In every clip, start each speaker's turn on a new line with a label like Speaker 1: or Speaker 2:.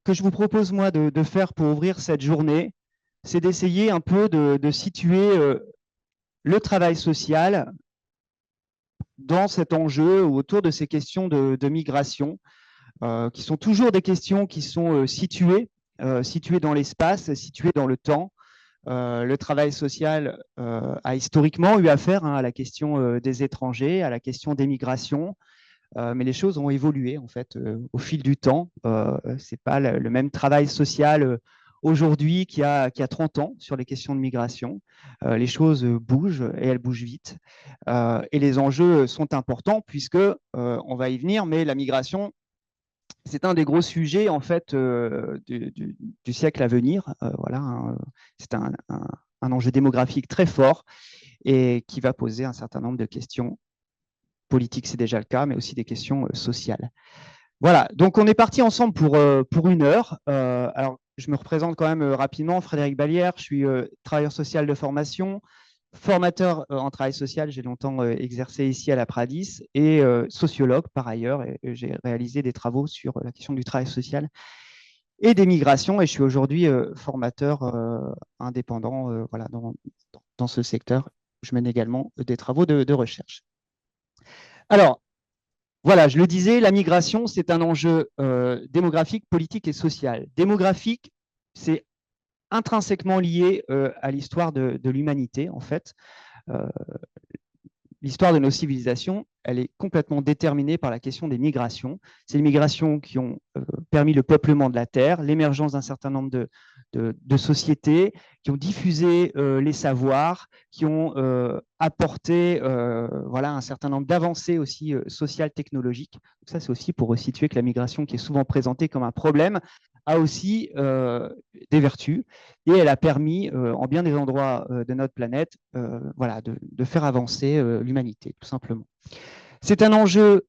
Speaker 1: que je vous propose, moi, de faire pour ouvrir cette journée, c'est d'essayer un peu de situer le travail social dans cet enjeu ou autour de ces questions de migration, qui sont toujours des questions qui sont situées dans l'espace, situées dans le temps. Le travail social a historiquement eu affaire à la question des étrangers, à la question des migrations, mais les choses ont évolué en fait au fil du temps. C'est pas le même travail social aujourd'hui qu'il y a 30 ans sur les questions de migration. Les choses bougent et elles bougent vite. Et les enjeux sont importants puisque, on va y venir, mais la migration, c'est un des gros sujets en fait du siècle à venir. Voilà, c'est un enjeu démographique très fort et qui va poser un certain nombre de questions politiques, c'est déjà le cas, mais aussi des questions sociales. Voilà, donc on est parti ensemble pour 1 heure. Alors, je me représente quand même rapidement, Frédéric Ballière, je suis travailleur social de formation, formateur en travail social, j'ai longtemps exercé ici à la Pradis, et sociologue par ailleurs, et j'ai réalisé des travaux sur la question du travail social et des migrations, et je suis aujourd'hui formateur indépendant voilà, dans ce secteur. Je mène également des travaux de recherche. Alors, voilà, je le disais, la migration, c'est un enjeu démographique, politique et social. Démographique, c'est intrinsèquement lié à l'histoire de l'humanité, en fait. Euh, L'histoire de nos civilisations, elle est complètement déterminée par la question des migrations. C'est les migrations qui ont permis le peuplement de la Terre, l'émergence d'un certain nombre de sociétés, qui ont diffusé les savoirs, qui ont apporté voilà, un certain nombre d'avancées aussi sociales, technologiques. Donc ça, c'est aussi pour resituer que la migration, qui est souvent présentée comme un problème, a aussi des vertus et elle a permis, en bien des endroits de notre planète, voilà, de faire avancer l'humanité, tout simplement. C'est un enjeu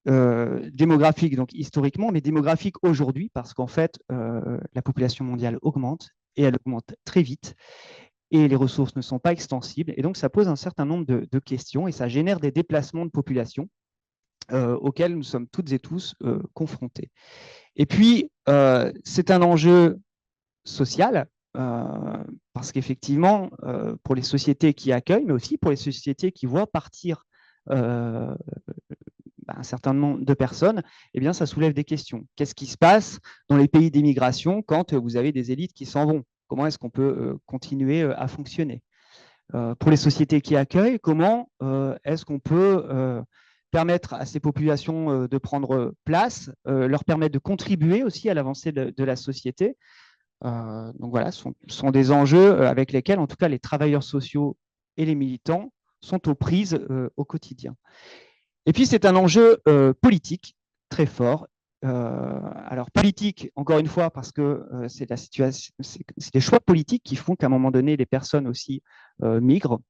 Speaker 1: démographique, donc historiquement, mais démographique aujourd'hui, parce qu'en fait, la population mondiale augmente et elle augmente très vite et les ressources ne sont pas extensibles. Et donc, ça pose un certain nombre de questions et ça génère des déplacements de population auxquels nous sommes toutes et tous confrontés. Et puis, c'est un enjeu social, parce qu'effectivement, pour les sociétés qui accueillent, mais aussi pour les sociétés qui voient partir euh, un certain nombre de personnes, eh bien, ça soulève des questions. Qu'est-ce qui se passe dans les pays d'émigration quand vous avez des élites qui s'en vont? Comment est-ce qu'on peut continuer à fonctionner? Pour les sociétés qui accueillent, comment est-ce qu'on peut permettre à ces populations de prendre place, leur permettre de contribuer aussi à l'avancée de la société? Donc voilà, ce sont des enjeux avec lesquels, en tout cas, les travailleurs sociaux et les militants sont aux prises au quotidien. Et puis, c'est un enjeu politique très fort. Alors, politique, encore une fois, parce que c'est la situation, c'est les choix politiques qui font qu'à un moment donné, les personnes aussi migrent.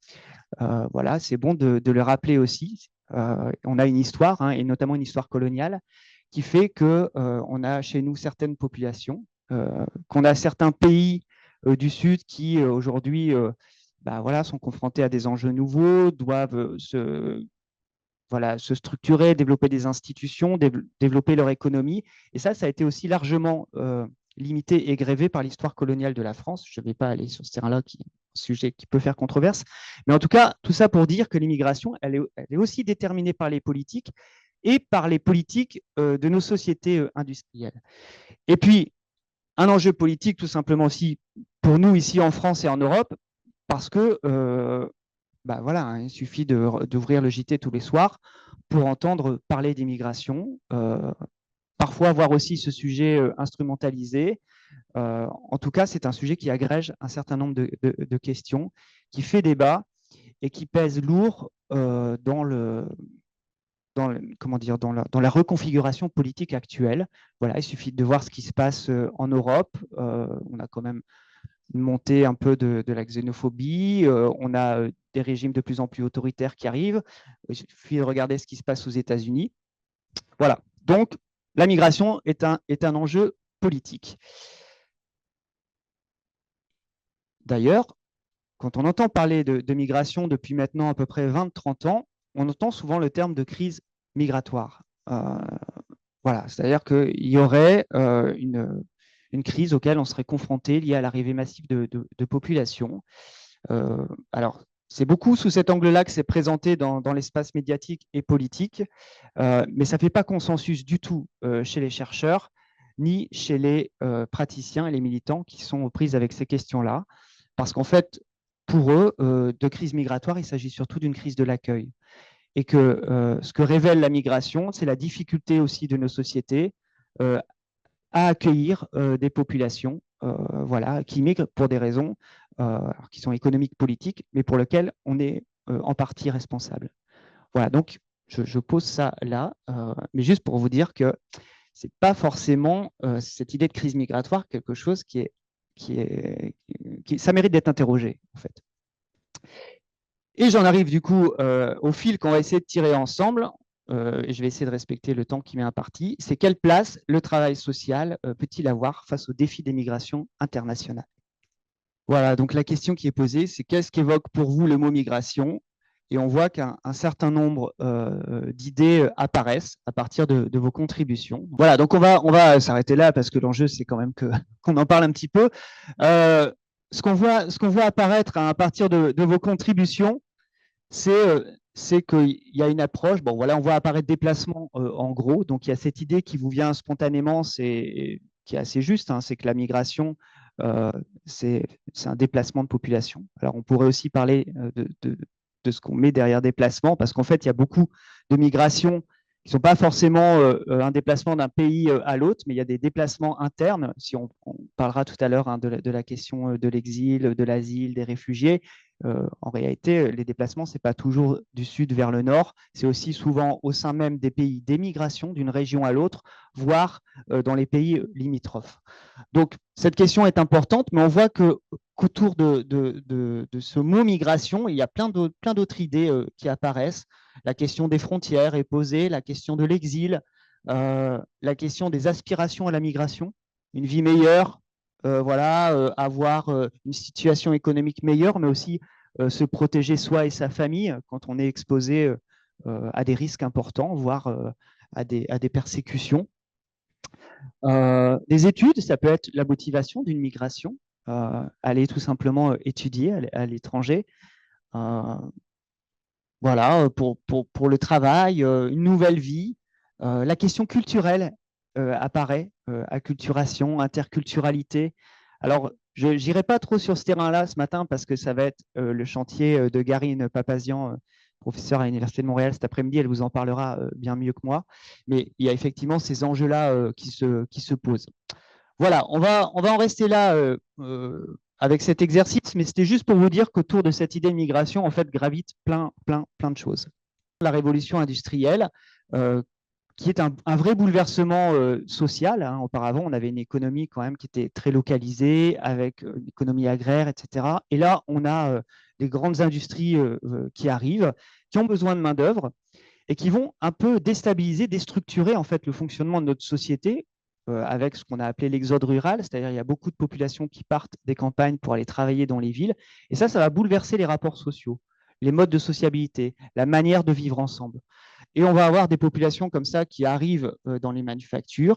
Speaker 1: Voilà, c'est bon de le rappeler aussi. On a une histoire, et notamment une histoire coloniale, qui fait qu'on a chez nous certaines populations, qu'on a certains pays du Sud qui aujourd'hui voilà, sont confrontés à des enjeux nouveaux, doivent voilà, se structurer, développer des institutions, développer leur économie. Et ça a été aussi largement limité et grévé par l'histoire coloniale de la France. Je ne vais pas aller sur ce terrain-là, qui est un sujet qui peut faire controverse. Mais en tout cas, tout ça pour dire que l'immigration, elle est aussi déterminée par les politiques et par les politiques de nos sociétés industrielles. Et puis, un enjeu politique tout simplement aussi pour nous ici en France et en Europe, parce que voilà, il suffit d'ouvrir le JT tous les soirs pour entendre parler d'immigration, parfois voir aussi ce sujet instrumentalisé. En tout cas, c'est un sujet qui agrège un certain nombre de questions, qui fait débat et qui pèse lourd comment dire, dans la reconfiguration politique actuelle. Voilà, il suffit de voir ce qui se passe en Europe. On a quand même une montée un peu de la xénophobie, on a des régimes de plus en plus autoritaires qui arrivent. Il suffit de regarder ce qui se passe aux États-Unis. Voilà, donc la migration est un enjeu politique. D'ailleurs, quand on entend parler de migration depuis maintenant à peu près 20-30 ans, on entend souvent le terme de crise migratoire. Voilà, c'est-à-dire qu'il y aurait une crise auquel on serait confronté liée à l'arrivée massive de population. Alors, c'est beaucoup sous cet angle-là que c'est présenté dans l'espace médiatique et politique, mais ça ne fait pas consensus du tout chez les chercheurs, ni chez les praticiens et les militants qui sont aux prises avec ces questions-là, parce qu'en fait, pour eux, de crise migratoire, il s'agit surtout d'une crise de l'accueil. Et que ce que révèle la migration, c'est la difficulté aussi de nos sociétés à accueillir des populations voilà, qui migrent pour des raisons qui sont économiques, politiques, mais pour lesquelles on est en partie responsable. Voilà, donc je pose ça là, mais juste pour vous dire que ce n'est pas forcément cette idée de crise migratoire quelque chose qui ça mérite d'être interrogé, en fait. Et j'en arrive du coup au fil qu'on va essayer de tirer ensemble, et je vais essayer de respecter le temps qui m'est imparti, c'est quelle place le travail social peut-il avoir face aux défis des migrations internationales? Voilà, donc la question qui est posée, c'est qu'est-ce qu'évoque pour vous le mot migration? Et on voit qu'un certain nombre d'idées apparaissent à partir de vos contributions. Voilà, donc on va s'arrêter là parce que l'enjeu, c'est quand même qu'on en parle un petit peu. Ce qu'on voit apparaître à partir de vos contributions, c'est qu'il y a une approche. Bon, voilà, on voit apparaître déplacement en gros. Donc, il y a cette idée qui vous vient spontanément, qui est assez juste, hein, c'est que la migration, c'est un déplacement de population. Alors, on pourrait aussi parler de ce qu'on met derrière déplacement, parce qu'en fait, il y a beaucoup de migrations qui ne sont pas forcément un déplacement d'un pays à l'autre, mais il y a des déplacements internes. Si on parlera tout à l'heure hein, de la question de l'exil, de l'asile, des réfugiés. En réalité, les déplacements, ce n'est pas toujours du sud vers le nord, c'est aussi souvent au sein même des pays d'émigration d'une région à l'autre, voire dans les pays limitrophes. Donc, cette question est importante, mais on voit qu'autour de ce mot migration, il y a plein d'autres idées qui apparaissent. La question des frontières est posée, la question de l'exil, la question des aspirations à la migration, une vie meilleure, voilà, avoir une situation économique meilleure, mais aussi se protéger soi et sa famille quand on est exposé à des risques importants, voire à des persécutions. Des études, ça peut être la motivation d'une migration, aller tout simplement étudier à l'étranger. Voilà, pour le travail, une nouvelle vie. La question culturelle apparaît, acculturation, interculturalité. Alors, je n'irai pas trop sur ce terrain-là ce matin parce que ça va être le chantier de Garine Papazian, professeure à l'Université de Montréal cet après-midi. Elle vous en parlera bien mieux que moi. Mais il y a effectivement ces enjeux-là qui se posent. Voilà, on va en rester là avec cet exercice, mais c'était juste pour vous dire qu'autour de cette idée de migration, en fait, gravitent plein de choses. La révolution industrielle, qui est un vrai bouleversement social. Hein. Auparavant, on avait une économie quand même qui était très localisée, avec une économie agraire, etc. Et là, on a des grandes industries qui arrivent, qui ont besoin de main-d'œuvre et qui vont un peu déstabiliser, déstructurer en fait le fonctionnement de notre société avec ce qu'on a appelé l'exode rural, c'est-à-dire il y a beaucoup de populations qui partent des campagnes pour aller travailler dans les villes, et ça va bouleverser les rapports sociaux, les modes de sociabilité, la manière de vivre ensemble. Et on va avoir des populations comme ça qui arrivent dans les manufactures,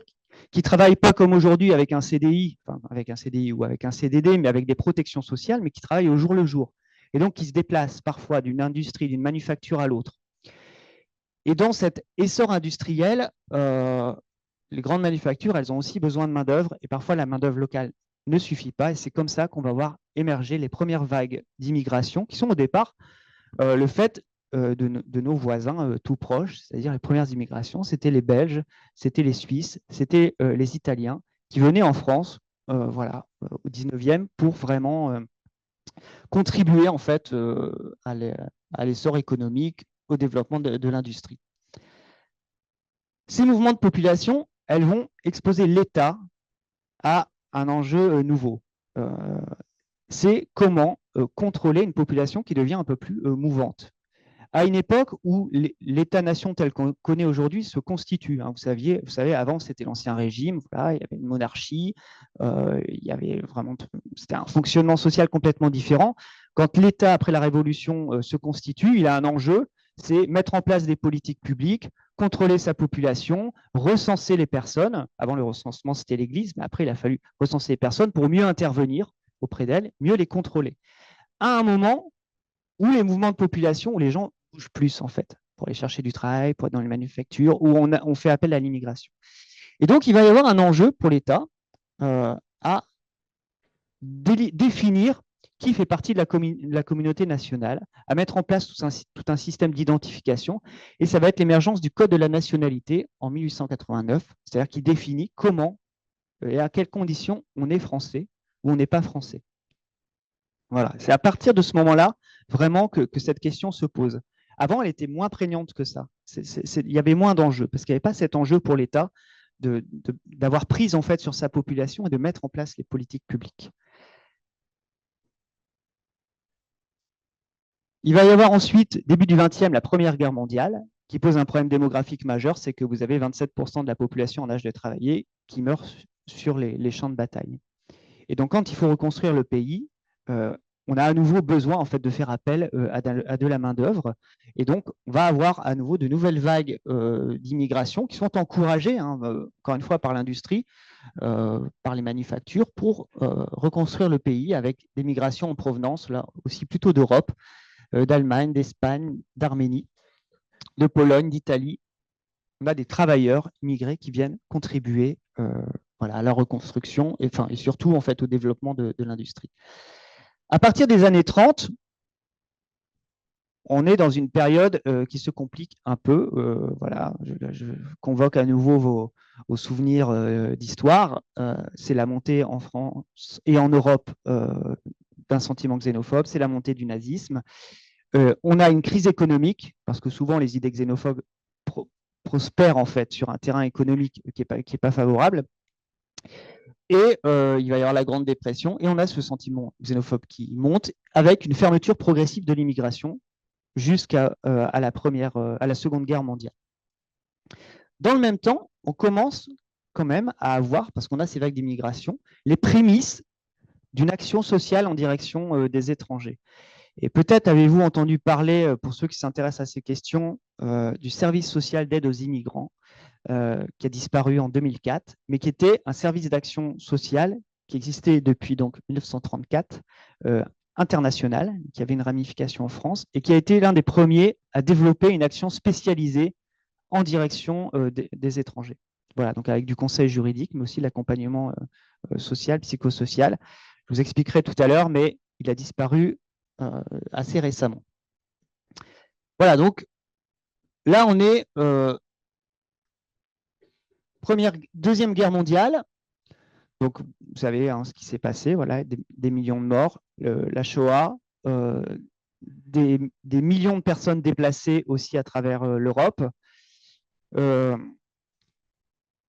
Speaker 1: qui ne travaillent pas comme aujourd'hui avec un CDI, enfin avec un CDI ou avec un CDD, mais avec des protections sociales, mais qui travaillent au jour le jour. Et donc qui se déplacent parfois d'une industrie, d'une manufacture à l'autre. Et dans cet essor industriel, les grandes manufactures, elles ont aussi besoin de main-d'œuvre et parfois la main-d'œuvre locale ne suffit pas. Et c'est comme ça qu'on va voir émerger les premières vagues d'immigration qui sont au départ le fait de nos voisins tout proches, c'est-à-dire les premières immigrations, c'était les Belges, c'était les Suisses, c'était les Italiens qui venaient en France voilà, au 19e pour vraiment contribuer en fait à l'essor économique, au développement de l'industrie. Ces mouvements de population, elles vont exposer l'État à un enjeu nouveau. C'est comment contrôler une population qui devient un peu plus mouvante. À une époque où l'État-nation tel qu'on connaît aujourd'hui se constitue. Hein. Vous savez, avant, c'était l'Ancien Régime, voilà, il y avait une monarchie, c'était un fonctionnement social complètement différent. Quand l'État, après la Révolution, se constitue, il a un enjeu, c'est mettre en place des politiques publiques contrôler sa population, recenser les personnes. Avant le recensement, c'était l'Église, mais après, il a fallu recenser les personnes pour mieux intervenir auprès d'elles, mieux les contrôler. À un moment où les mouvements de population, où les gens bougent plus, en fait, pour aller chercher du travail, pour être dans les manufactures, où on fait appel à l'immigration. Et donc, il va y avoir un enjeu pour l'État à définir qui fait partie de la communauté nationale, à mettre en place tout un système d'identification. Et ça va être l'émergence du Code de la nationalité en 1889, c'est-à-dire qui définit comment et à quelles conditions on est français ou on n'est pas français. Voilà, c'est à partir de ce moment-là vraiment que cette question se pose. Avant, elle était moins prégnante que ça. Il y avait moins d'enjeux parce qu'il n'y avait pas cet enjeu pour l'État d'avoir prise en fait sur sa population et de mettre en place les politiques publiques. Il va y avoir ensuite, début du XXe, la Première Guerre mondiale, qui pose un problème démographique majeur, c'est que vous avez 27% de la population en âge de travailler qui meurt sur les champs de bataille. Et donc, quand il faut reconstruire le pays, on a à nouveau besoin en fait, de faire appel à de la main-d'œuvre. Et donc, on va avoir à nouveau de nouvelles vagues d'immigration qui sont encouragées, hein, encore une fois, par l'industrie, par les manufactures, pour reconstruire le pays avec des migrations en provenance, là aussi plutôt d'Europe, d'Allemagne, d'Espagne, d'Arménie, de Pologne, d'Italie. On a des travailleurs immigrés qui viennent contribuer voilà, à la reconstruction et surtout en fait, au développement de l'industrie. À partir des années 30, on est dans une période qui se complique un peu. Voilà, je convoque à nouveau vos souvenirs d'histoire. C'est la montée en France et en Europe d'un sentiment xénophobe, c'est la montée du nazisme. On a une crise économique, parce que souvent les idées xénophobes prospèrent en fait sur un terrain économique qui est pas favorable. Et il va y avoir la Grande Dépression, et on a ce sentiment xénophobe qui monte, avec une fermeture progressive de l'immigration jusqu'à la Seconde Guerre mondiale. Dans le même temps, on commence quand même à avoir, parce qu'on a ces vagues d'immigration, les prémices d'une action sociale en direction des étrangers. Et peut-être avez-vous entendu parler, pour ceux qui s'intéressent à ces questions, du service social d'aide aux immigrants, qui a disparu en 2004, mais qui était un service d'action sociale qui existait depuis donc 1934, international, qui avait une ramification en France, et qui a été l'un des premiers à développer une action spécialisée en direction des étrangers. Voilà, donc avec du conseil juridique, mais aussi l'accompagnement social, psychosocial. Je vous expliquerai tout à l'heure, mais il a disparu assez récemment. Voilà, donc là, on est Deuxième Guerre mondiale. Donc, vous savez hein, ce qui s'est passé, voilà, des millions de morts, la Shoah, des millions de personnes déplacées aussi à travers l'Europe.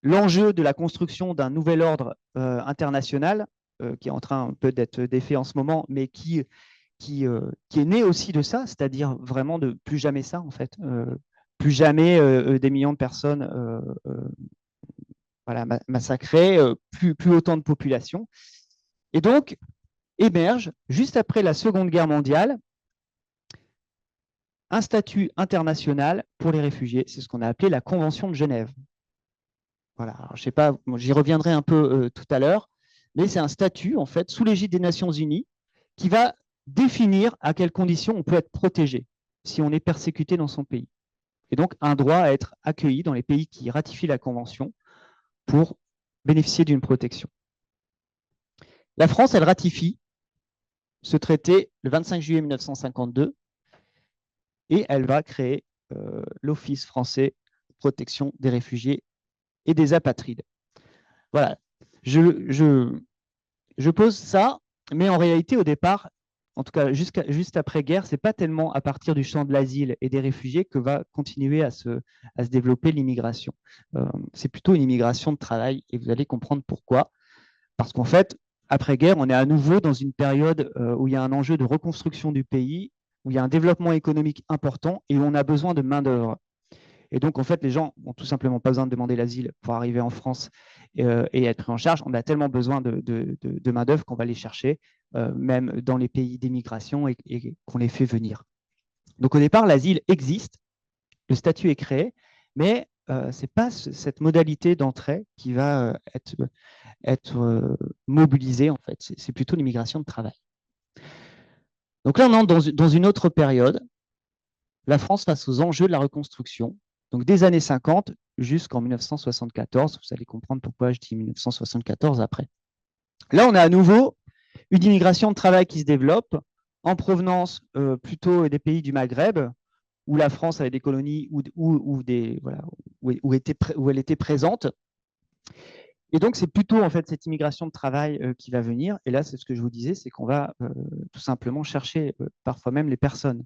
Speaker 1: L'enjeu de la construction d'un nouvel ordre international, qui est en train un peu d'être défait en ce moment, mais qui est né aussi de ça, c'est-à-dire vraiment de plus jamais ça, en fait. Plus jamais des millions de personnes voilà, massacrées, plus autant de population. Et donc, émerge, juste après la Seconde Guerre mondiale, un statut international pour les réfugiés. C'est ce qu'on a appelé la Convention de Genève. Voilà, alors, je sais pas, j'y reviendrai un peu tout à l'heure, mais c'est un statut, en fait, sous l'égide des Nations Unies, qui va définir à quelles conditions on peut être protégé si on est persécuté dans son pays. Et donc, un droit à être accueilli dans les pays qui ratifient la Convention pour bénéficier d'une protection. La France, elle ratifie ce traité le 25 juillet 1952 et elle va créer l'Office français de protection des réfugiés et des apatrides. Voilà, je pose ça, mais en réalité, au départ, en tout cas juste après-guerre, ce n'est pas tellement à partir du champ de l'asile et des réfugiés que va continuer à se développer l'immigration. C'est plutôt une immigration de travail, et vous allez comprendre pourquoi. Parce qu'en fait, après-guerre, on est à nouveau dans une période où il y a un enjeu de reconstruction du pays, où il y a un développement économique important et où on a besoin de main-d'œuvre. Et donc, en fait, les gens n'ont tout simplement pas besoin de demander l'asile pour arriver en France et être pris en charge. On a tellement besoin de main-d'œuvre qu'on va les chercher, même dans les pays d'immigration, et qu'on les fait venir. Donc, au départ, l'asile existe, le statut est créé, Mais ce n'est pas cette modalité d'entrée qui va être mobilisée, en fait. C'est plutôt l'immigration de travail. Donc là, on entre dans une autre période. La France face aux enjeux de la reconstruction. Donc des années 50 jusqu'en 1974. Vous allez comprendre pourquoi je dis 1974 après. Là, on a à nouveau une immigration de travail qui se développe en provenance plutôt des pays du Maghreb, où la France avait des colonies où elle était présente. Et donc, c'est plutôt en fait cette immigration de travail qui va venir. Et là, c'est ce que je vous disais, c'est qu'on va tout simplement chercher parfois même les personnes.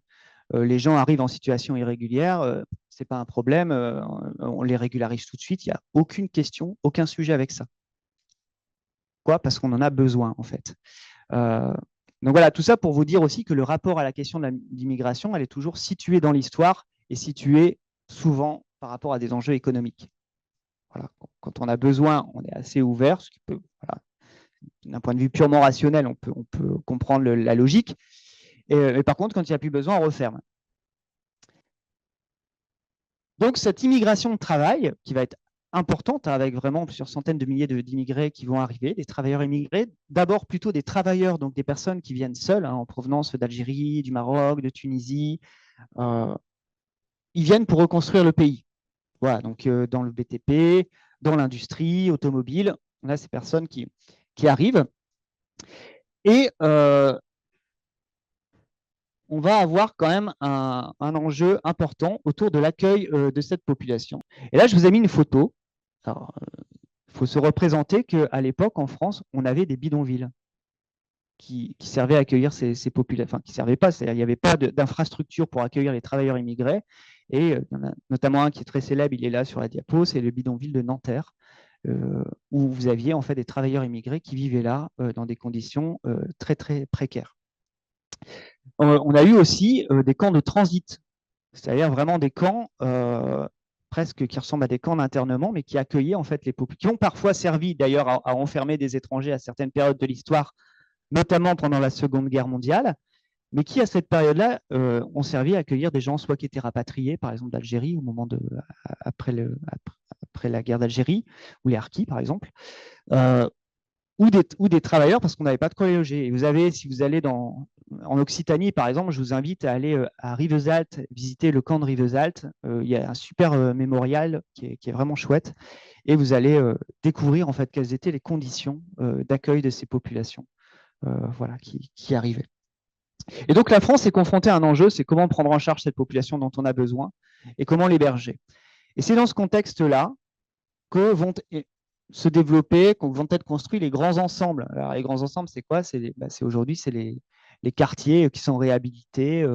Speaker 1: Les gens arrivent en situation irrégulière, ce n'est pas un problème, on les régularise tout de suite, il n'y a aucune question, aucun sujet avec ça. Pourquoi ? Parce qu'on en a besoin, en fait. Donc voilà, tout ça pour vous dire aussi que le rapport à la question de l'immigration, elle est toujours située dans l'histoire et située souvent par rapport à des enjeux économiques. Voilà. Quand on a besoin, on est assez ouvert, ce qui peut, voilà, d'un point de vue purement rationnel, on peut comprendre la logique. Et par contre, quand il n'y a plus besoin, on referme. Donc, cette immigration de travail, qui va être importante, avec vraiment plusieurs centaines de milliers d'immigrés qui vont arriver, des travailleurs immigrés, d'abord plutôt des travailleurs, donc des personnes qui viennent seules, en provenance d'Algérie, du Maroc, de Tunisie. Ils viennent pour reconstruire le pays. Voilà, donc dans le BTP, dans l'industrie automobile, on a ces personnes qui arrivent. Et on va avoir quand même un enjeu important autour de l'accueil de cette population. Et là, je vous ai mis une photo. Il faut se représenter qu'à l'époque, en France, on avait des bidonvilles qui servaient à accueillir ces populations, enfin, qui ne servaient pas, c'est-à-dire il n'y avait pas d'infrastructure pour accueillir les travailleurs immigrés. Et il y en a notamment un qui est très célèbre, il est là sur la diapo, c'est le bidonville de Nanterre, où vous aviez en fait des travailleurs immigrés qui vivaient là dans des conditions très, très précaires. On a eu aussi des camps de transit, c'est-à-dire vraiment des camps presque qui ressemblent à des camps d'internement, mais qui accueillaient en fait les populations, qui ont parfois servi d'ailleurs à enfermer des étrangers à certaines périodes de l'histoire, notamment pendant la Seconde Guerre mondiale, mais qui à cette période-là ont servi à accueillir des gens soit qui étaient rapatriés, par exemple d'Algérie au moment après la guerre d'Algérie, ou les harkis par exemple, ou des travailleurs parce qu'on n'avait pas de quoi les loger. Et vous avez, si vous allez en Occitanie, par exemple, je vous invite à aller à Rivesaltes, visiter le camp de Rivesaltes. Il y a un super mémorial qui est vraiment chouette. Et vous allez découvrir en fait quelles étaient les conditions d'accueil de ces populations voilà, qui arrivaient. Et donc la France est confrontée à un enjeu, c'est comment prendre en charge cette population dont on a besoin et comment l'héberger. Et c'est dans ce contexte-là que vont se développer, vont être construits les grands ensembles. Alors, les grands ensembles, c'est quoi? Aujourd'hui, c'est les quartiers qui sont réhabilités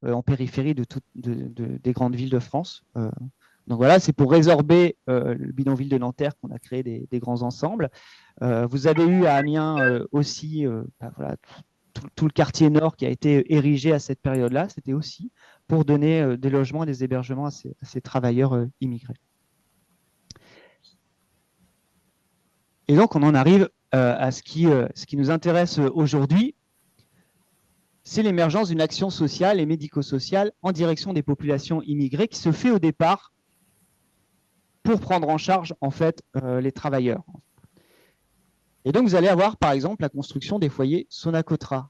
Speaker 1: en périphérie des grandes villes de France. Donc voilà, c'est pour résorber le bidonville de Nanterre qu'on a créé des grands ensembles. Vous avez eu à Amiens aussi voilà, tout le quartier nord qui a été érigé à cette période-là. C'était aussi pour donner des logements et des hébergements à ces travailleurs immigrés. Et donc, on en arrive à ce qui nous intéresse aujourd'hui, c'est l'émergence d'une action sociale et médico-sociale en direction des populations immigrées qui se fait au départ pour prendre en charge, en fait, les travailleurs. Et donc, vous allez avoir, par exemple, la construction des foyers Sonacotra,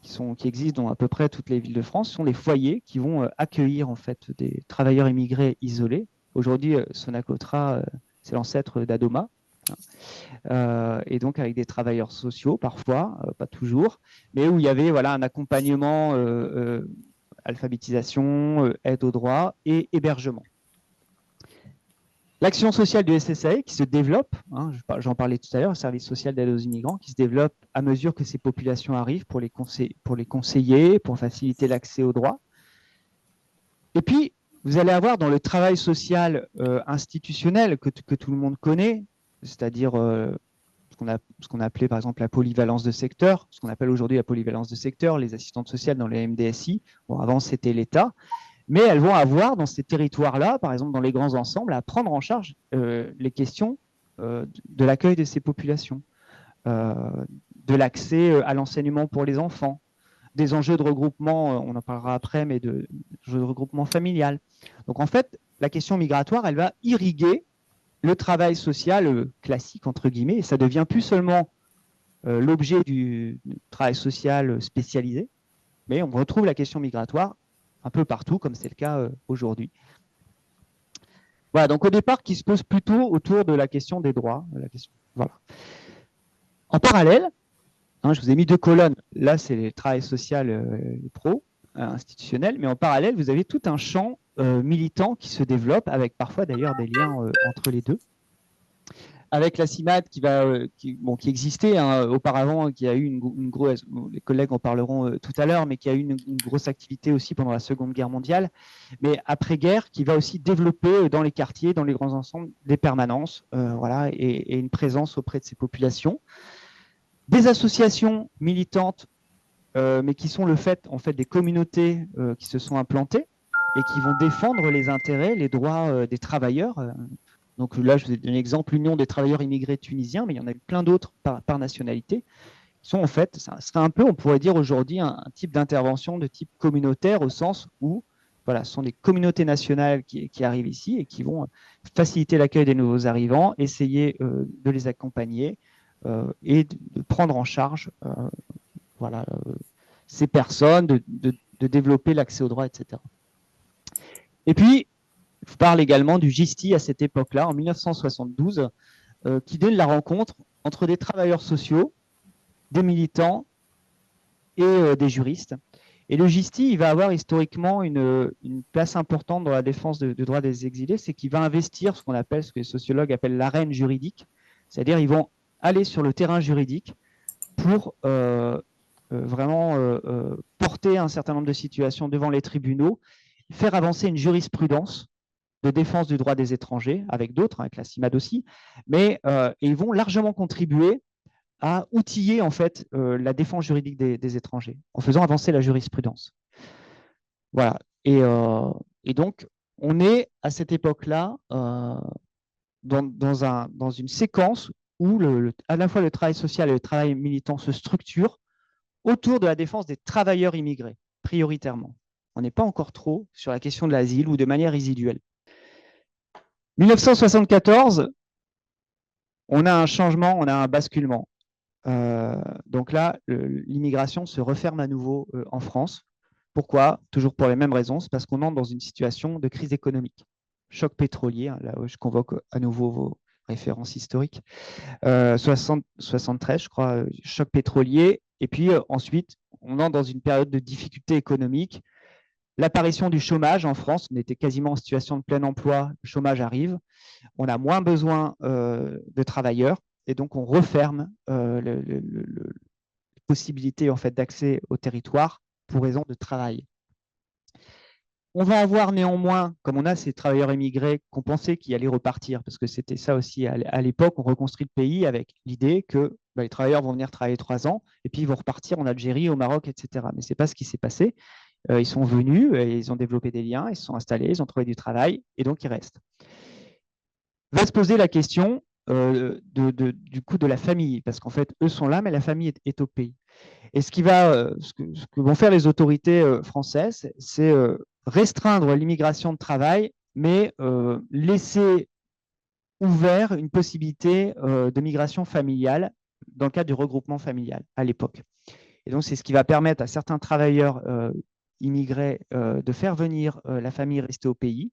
Speaker 1: qui existent dans à peu près toutes les villes de France. Ce sont les foyers qui vont accueillir, en fait, des travailleurs immigrés isolés. Aujourd'hui, Sonacotra, c'est l'ancêtre d'Adoma. Et donc avec des travailleurs sociaux parfois, pas toujours, mais où il y avait voilà, un accompagnement, alphabétisation, aide aux droits et hébergement. L'action sociale du SSAE qui se développe, hein, j'en parlais tout à l'heure, le service social d'aide aux immigrants, qui se développe à mesure que ces populations arrivent pour les conseiller, pour faciliter l'accès aux droits. Et puis, vous allez avoir dans le travail social institutionnel que tout le monde connaît, c'est-à-dire ce qu'on a appelé par exemple la polyvalence de secteur, ce qu'on appelle aujourd'hui la polyvalence de secteur, les assistantes sociales dans les MDSI. Bon, avant, c'était l'État. Mais elles vont avoir dans ces territoires-là, par exemple dans les grands ensembles, à prendre en charge les questions de l'accueil de ces populations, de l'accès à l'enseignement pour les enfants, des enjeux de regroupement, on en parlera après, mais de regroupement familial. Donc en fait, la question migratoire, elle va irriguer le travail social classique, entre guillemets, et ça devient plus seulement l'objet du travail social spécialisé, mais on retrouve la question migratoire un peu partout, comme c'est le cas aujourd'hui. Voilà, donc au départ, qui se pose plutôt autour de la question des droits. Voilà. En parallèle, je vous ai mis 2 colonnes. Là, c'est le travail social pro, institutionnel, mais en parallèle, vous avez tout un champ militant qui se développe, avec parfois d'ailleurs des liens entre les deux. Avec la CIMAD qui existait auparavant, qui a eu une grosse, les collègues en parleront tout à l'heure, mais qui a eu une grosse activité aussi pendant la Seconde Guerre mondiale, mais après-guerre, qui va aussi développer dans les quartiers, dans les grands ensembles, des permanences, voilà, et une présence auprès de ces populations. Des associations militantes, mais qui sont le fait, en fait, des communautés qui se sont implantées et qui vont défendre les intérêts, les droits des travailleurs. Donc là, je vous ai donné l'exemple, l'Union des travailleurs immigrés tunisiens, mais il y en a plein d'autres par nationalité, qui sont en fait, ça serait un peu, on pourrait dire aujourd'hui, un type d'intervention de type communautaire, au sens où, voilà, ce sont des communautés nationales qui arrivent ici et qui vont faciliter l'accueil des nouveaux arrivants, essayer de les accompagner et de prendre en charge voilà, ces personnes, de développer l'accès aux droits, etc. Et puis, je parle également du GISTI à cette époque-là, en 1972, qui donne la rencontre entre des travailleurs sociaux, des militants et des juristes. Et le GISTI, il va avoir historiquement une place importante dans la défense des droits des exilés, c'est qu'il va investir ce qu'on appelle, ce que les sociologues appellent l'arène juridique, c'est-à-dire ils vont aller sur le terrain juridique pour vraiment porter un certain nombre de situations devant les tribunaux, faire avancer une jurisprudence de défense du droit des étrangers, avec d'autres, avec la CIMAD aussi, mais ils vont largement contribuer à outiller en fait la défense juridique des étrangers, en faisant avancer la jurisprudence. Voilà. Et donc, on est à cette époque-là dans une séquence où à la fois le travail social et le travail militant se structurent autour de la défense des travailleurs immigrés, prioritairement. On n'est pas encore trop sur la question de l'asile ou de manière résiduelle. 1974, on a un changement, on a un basculement. Donc là, l'immigration se referme à nouveau en France. Pourquoi? Toujours pour les mêmes raisons, c'est parce qu'on entre dans une situation de crise économique. Choc pétrolier, hein, là où je convoque à nouveau vos références historiques. 73, je crois, choc pétrolier. Et puis ensuite, on entre dans une période de difficulté économique. L'apparition du chômage en France, on était quasiment en situation de plein emploi, le chômage arrive, on a moins besoin de travailleurs et donc on referme les possibilités en fait, d'accès au territoire pour raison de travail. On va avoir néanmoins, comme on a ces travailleurs immigrés qu'on pensait qu'ils allaient repartir, parce que c'était ça aussi à l'époque, on reconstruit le pays avec l'idée que les travailleurs vont venir travailler 3 ans et puis ils vont repartir en Algérie, au Maroc, etc. Mais ce n'est pas ce qui s'est passé. Ils sont venus, et ils ont développé des liens, ils se sont installés, ils ont trouvé du travail, et donc ils restent. Va se poser la question du coup de la famille, parce qu'en fait, eux sont là, mais la famille est au pays. Et ce que vont faire les autorités françaises, c'est restreindre l'immigration de travail, mais laisser ouvert une possibilité de migration familiale dans le cadre du regroupement familial à l'époque. Et donc, c'est ce qui va permettre à certains travailleurs immigrés de faire venir la famille rester au pays.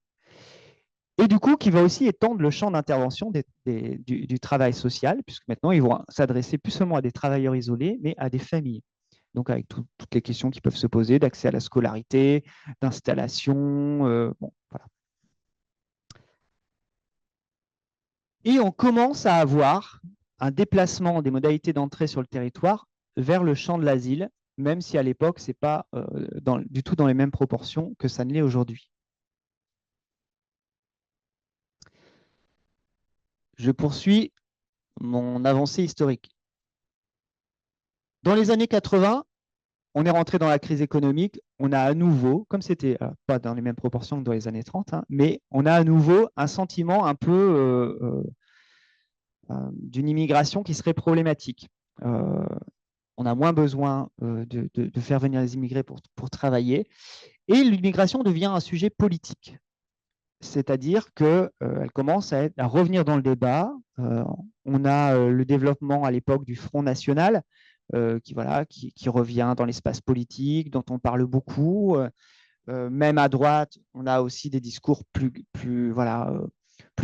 Speaker 1: Et du coup, qui va aussi étendre le champ d'intervention du travail social, puisque maintenant, ils vont s'adresser plus seulement à des travailleurs isolés, mais à des familles. Donc, avec toutes les questions qui peuvent se poser d'accès à la scolarité, d'installation. Bon, voilà. Et on commence à avoir un déplacement des modalités d'entrée sur le territoire vers le champ de l'asile, même si à l'époque, ce n'est pas du tout dans les mêmes proportions que ça ne l'est aujourd'hui. Je poursuis mon avancée historique. Dans les années 80, on est rentré dans la crise économique, on a à nouveau, comme c'était pas dans les mêmes proportions que dans les années 30, hein, mais on a à nouveau un sentiment un peu d'une immigration qui serait problématique. On a moins besoin de faire venir les immigrés pour travailler, et l'immigration devient un sujet politique. c'est-à-dire qu'elle commence à revenir dans le débat. On a le développement à l'époque du Front National qui revient dans l'espace politique, dont on parle beaucoup. Même à droite, on a aussi des discours plus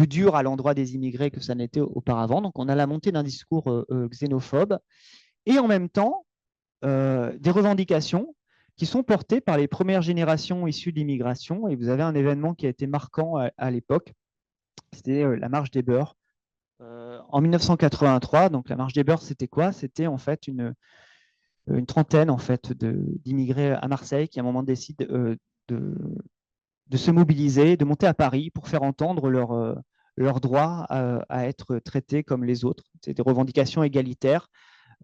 Speaker 1: durs à l'endroit des immigrés que ça n'était auparavant. Donc on a la montée d'un discours xénophobe et en même temps des revendications qui sont portées par les premières générations issues de l'immigration. Et vous avez un événement qui a été marquant à l'époque, c'était la marche des beurs. En 1983, donc la marche des beurs, c'était quoi? C'était en fait une trentaine en fait, d'immigrés à Marseille qui à un moment décident de se mobiliser, de monter à Paris pour faire entendre leur droit à être traités comme les autres. C'est des revendications égalitaires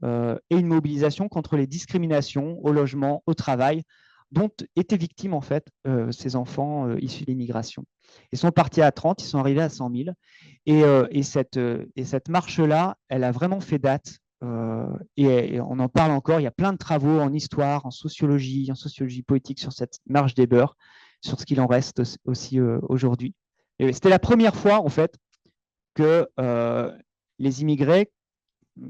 Speaker 1: et une mobilisation contre les discriminations au logement, au travail, dont étaient victimes en fait ces enfants issus de l'immigration. Ils sont partis à 30, ils sont arrivés à 100 000. Et cette marche-là, elle a vraiment fait date. Et on en parle encore. Il y a plein de travaux en histoire, en sociologie politique sur cette marche des beurs, sur ce qu'il en reste aussi aujourd'hui. C'était la première fois en fait que les immigrés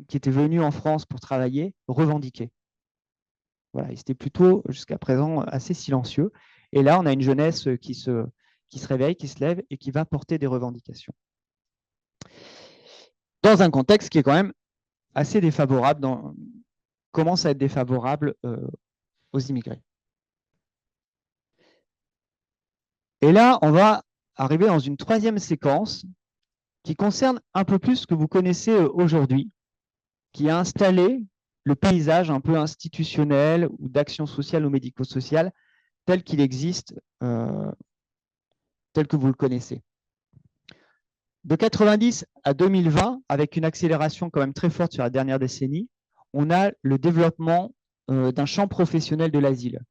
Speaker 1: qui étaient venus en France pour travailler revendiquaient. Voilà, ils étaient plutôt jusqu'à présent assez silencieux. Et là, on a une jeunesse qui se réveille, qui se lève et qui va porter des revendications. Dans un contexte qui est quand même assez défavorable, commence à être défavorable aux immigrés. Et là, on va arriver dans une troisième séquence qui concerne un peu plus ce que vous connaissez aujourd'hui, qui a installé le paysage un peu institutionnel ou d'action sociale ou médico-sociale tel qu'il existe, tel que vous le connaissez. De 90 à 2020, avec une accélération quand même très forte sur la dernière décennie, on a le développement d'un champ professionnel de l'asile,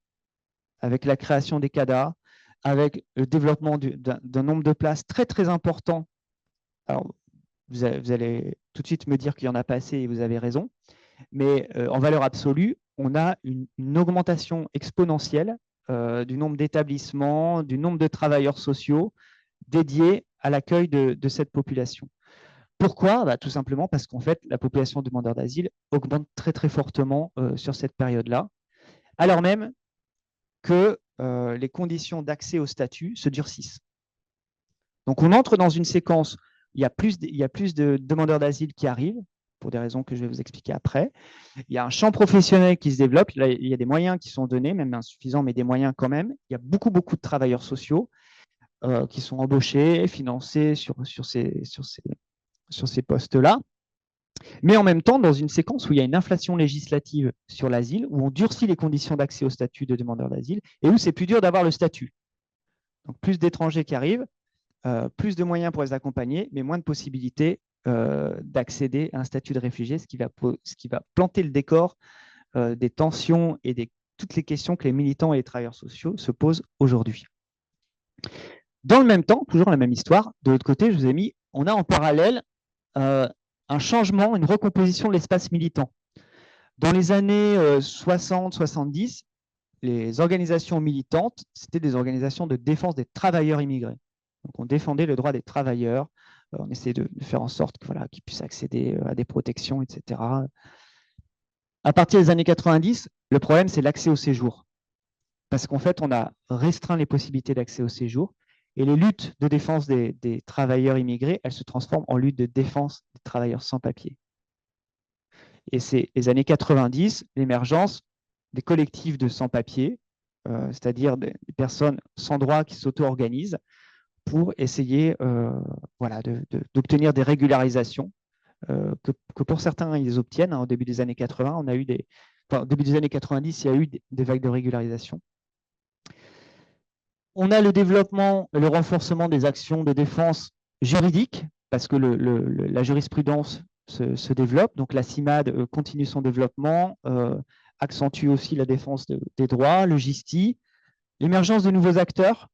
Speaker 1: avec la création des CADA, avec le développement d'un nombre de places très très important. Alors, vous allez tout de suite me dire qu'il y en a pas assez et vous avez raison, mais en valeur absolue, on a une augmentation exponentielle du nombre d'établissements, du nombre de travailleurs sociaux dédiés à l'accueil de cette population. Pourquoi? Tout simplement parce qu'en fait, la population de demandeurs d'asile augmente très très fortement sur cette période-là, alors même que les conditions d'accès au statut se durcissent. Donc on entre dans une séquence, il y a plus de demandeurs d'asile qui arrivent, pour des raisons que je vais vous expliquer après. Il y a un champ professionnel qui se développe, il y a des moyens qui sont donnés, même insuffisants, mais des moyens quand même. Il y a beaucoup de travailleurs sociaux qui sont embauchés, financés sur ces postes-là. Mais en même temps, dans une séquence où il y a une inflation législative sur l'asile, où on durcit les conditions d'accès au statut de demandeur d'asile, et où c'est plus dur d'avoir le statut. Donc plus d'étrangers qui arrivent, plus de moyens pour les accompagner, mais moins de possibilités d'accéder à un statut de réfugié, ce qui va planter le décor des tensions et toutes les questions que les militants et les travailleurs sociaux se posent aujourd'hui. Dans le même temps, toujours la même histoire, de l'autre côté, je vous ai mis, on a en parallèle un changement, une recomposition de l'espace militant. Dans les années 60-70, les organisations militantes, c'était des organisations de défense des travailleurs immigrés. Donc on défendait le droit des travailleurs, on essayait de faire en sorte qu'ils puissent accéder à des protections, etc. À partir des années 90, le problème, c'est l'accès au séjour. Parce qu'en fait, on a restreint les possibilités d'accès au séjour et les luttes de défense des travailleurs immigrés, elles se transforment en luttes de défense des travailleurs sans papier. Et c'est les années 90, l'émergence des collectifs de sans-papiers, c'est-à-dire des personnes sans droit qui s'auto-organisent pour essayer d'obtenir des régularisations que pour certains, ils obtiennent. Au début des années 80, au début des années 90, il y a eu des vagues de régularisation. On a le développement, le renforcement des actions de défense juridique, parce que la jurisprudence se développe. Donc la CIMAD continue son développement, accentue aussi la défense des droits, le GISTI, l'émergence de nouveaux acteurs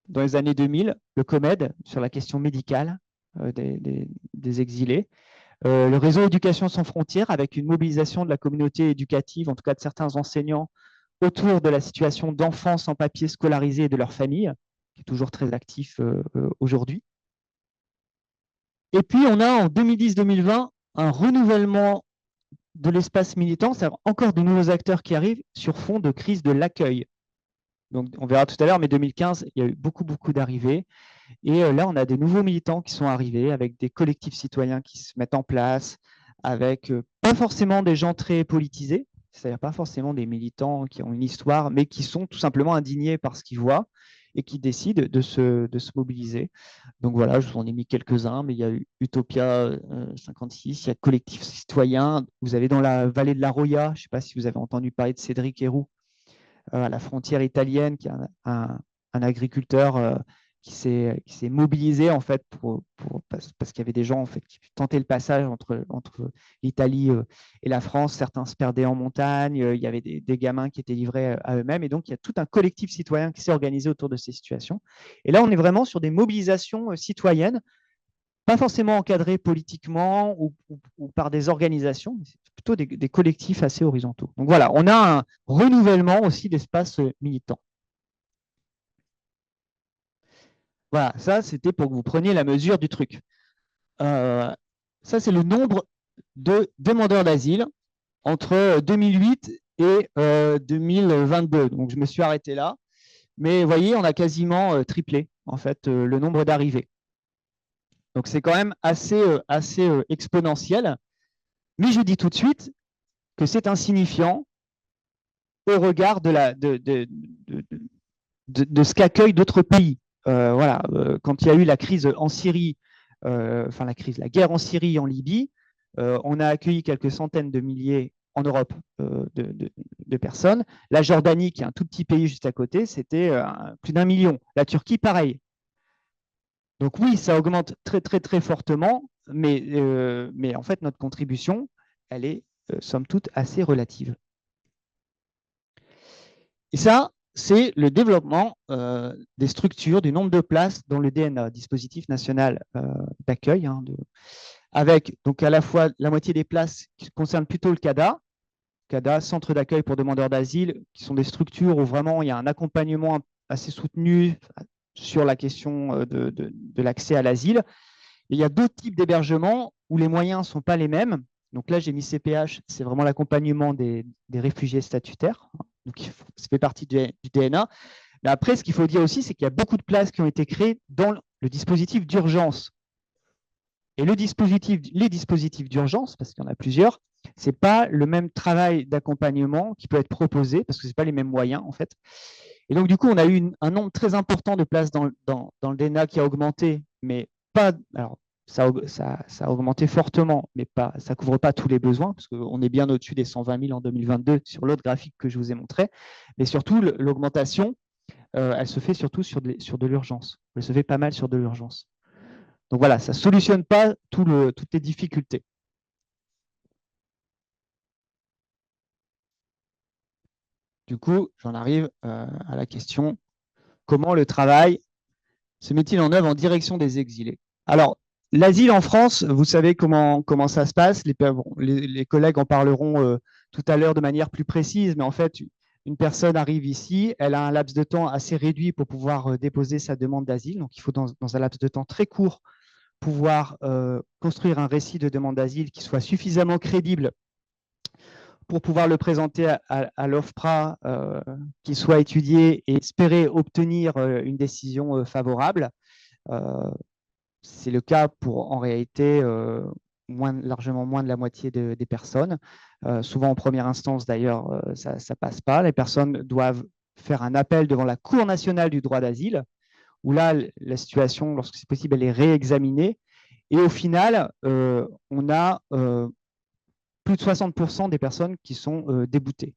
Speaker 1: dans les années 2000, le COMED sur la question médicale des exilés, le réseau Éducation sans frontières avec une mobilisation de la communauté éducative, en tout cas de certains enseignants, autour de la situation d'enfants sans papier scolarisés et de leurs familles. qui est toujours très actif aujourd'hui. Et puis, on a en 2010-2020 un renouvellement de l'espace militant, c'est-à-dire encore de nouveaux acteurs qui arrivent sur fond de crise de l'accueil. Donc, on verra tout à l'heure, mais 2015, il y a eu beaucoup d'arrivées. Et là, on a des nouveaux militants qui sont arrivés avec des collectifs citoyens qui se mettent en place, avec pas forcément des gens très politisés, c'est-à-dire pas forcément des militants qui ont une histoire, mais qui sont tout simplement indignés par ce qu'ils voient et qui décident de se mobiliser. Donc voilà, je vous en ai mis quelques-uns, mais il y a eu Utopia 56, il y a Collectif Citoyen, vous avez dans la vallée de la Roya, je ne sais pas si vous avez entendu parler de Cédric Héroux, à la frontière italienne, qui est un agriculteur qui s'est mobilisé en fait parce qu'il y avait des gens en fait qui tentaient le passage entre l'Italie et la France. Certains se perdaient en montagne. Il y avait des gamins qui étaient livrés à eux-mêmes. Et donc, il y a tout un collectif citoyen qui s'est organisé autour de ces situations. Et là, on est vraiment sur des mobilisations citoyennes, pas forcément encadrées politiquement ou par des organisations, mais c'est plutôt des collectifs assez horizontaux. Donc voilà, on a un renouvellement aussi d'espace militant. Voilà, ça, c'était pour que vous preniez la mesure du truc. Ça, c'est le nombre de demandeurs d'asile entre 2008 et 2022. Donc, je me suis arrêté là. Mais vous voyez, on a quasiment triplé, en fait, le nombre d'arrivées. Donc, c'est quand même assez exponentiel. Mais je dis tout de suite que c'est insignifiant au regard de ce qu'accueillent d'autres pays. Voilà, quand il y a eu la crise en Syrie, la guerre en Syrie, en Libye, on a accueilli quelques centaines de milliers en Europe de personnes. La Jordanie, qui est un tout petit pays juste à côté, c'était plus d'1 million. La Turquie, pareil. Donc oui, ça augmente très fortement, mais en fait, notre contribution, elle est, somme toute, assez relative. Et ça, c'est le développement des structures, du nombre de places dans le DNA, dispositif national d'accueil, avec donc à la fois la moitié des places qui concernent plutôt le CADA, Centre d'accueil pour demandeurs d'asile, qui sont des structures où vraiment il y a un accompagnement assez soutenu sur la question de l'accès à l'asile. Il y a d'autres types d'hébergements où les moyens ne sont pas les mêmes. Donc là, j'ai mis CPH, c'est vraiment l'accompagnement des réfugiés statutaires. Donc, ça fait partie du DNA. Mais après, ce qu'il faut dire aussi, c'est qu'il y a beaucoup de places qui ont été créées dans le dispositif d'urgence. Et les dispositifs d'urgence, parce qu'il y en a plusieurs, ce n'est pas le même travail d'accompagnement qui peut être proposé, parce que ce n'est pas les mêmes moyens, en fait. Et donc, du coup, on a eu un nombre très important de places dans le DNA qui a augmenté, mais pas. Alors, ça a augmenté fortement, mais ça ne couvre pas tous les besoins, parce qu'on est bien au-dessus des 120 000 en 2022 sur l'autre graphique que je vous ai montré. Mais surtout, l'augmentation, elle se fait surtout sur de l'urgence. Elle se fait pas mal sur de l'urgence. Donc voilà, ça ne solutionne pas toutes les difficultés. Du coup, j'en arrive à la question, comment le travail se met-il en œuvre en direction des exilés? Alors, l'asile en France, vous savez comment ça se passe. Les collègues en parleront tout à l'heure de manière plus précise, mais en fait, une personne arrive ici, elle a un laps de temps assez réduit pour pouvoir déposer sa demande d'asile. Donc, il faut, dans un laps de temps très court, pouvoir construire un récit de demande d'asile qui soit suffisamment crédible pour pouvoir le présenter à l'OFPRA, qu'il soit étudié et espérer obtenir une décision favorable. C'est le cas pour, en réalité, largement moins de la moitié des personnes. Souvent, en première instance, d'ailleurs, ça ne passe pas. Les personnes doivent faire un appel devant la Cour nationale du droit d'asile, où là, la situation, lorsque c'est possible, elle est réexaminée. Et au final, on a plus de 60% des personnes qui sont déboutées.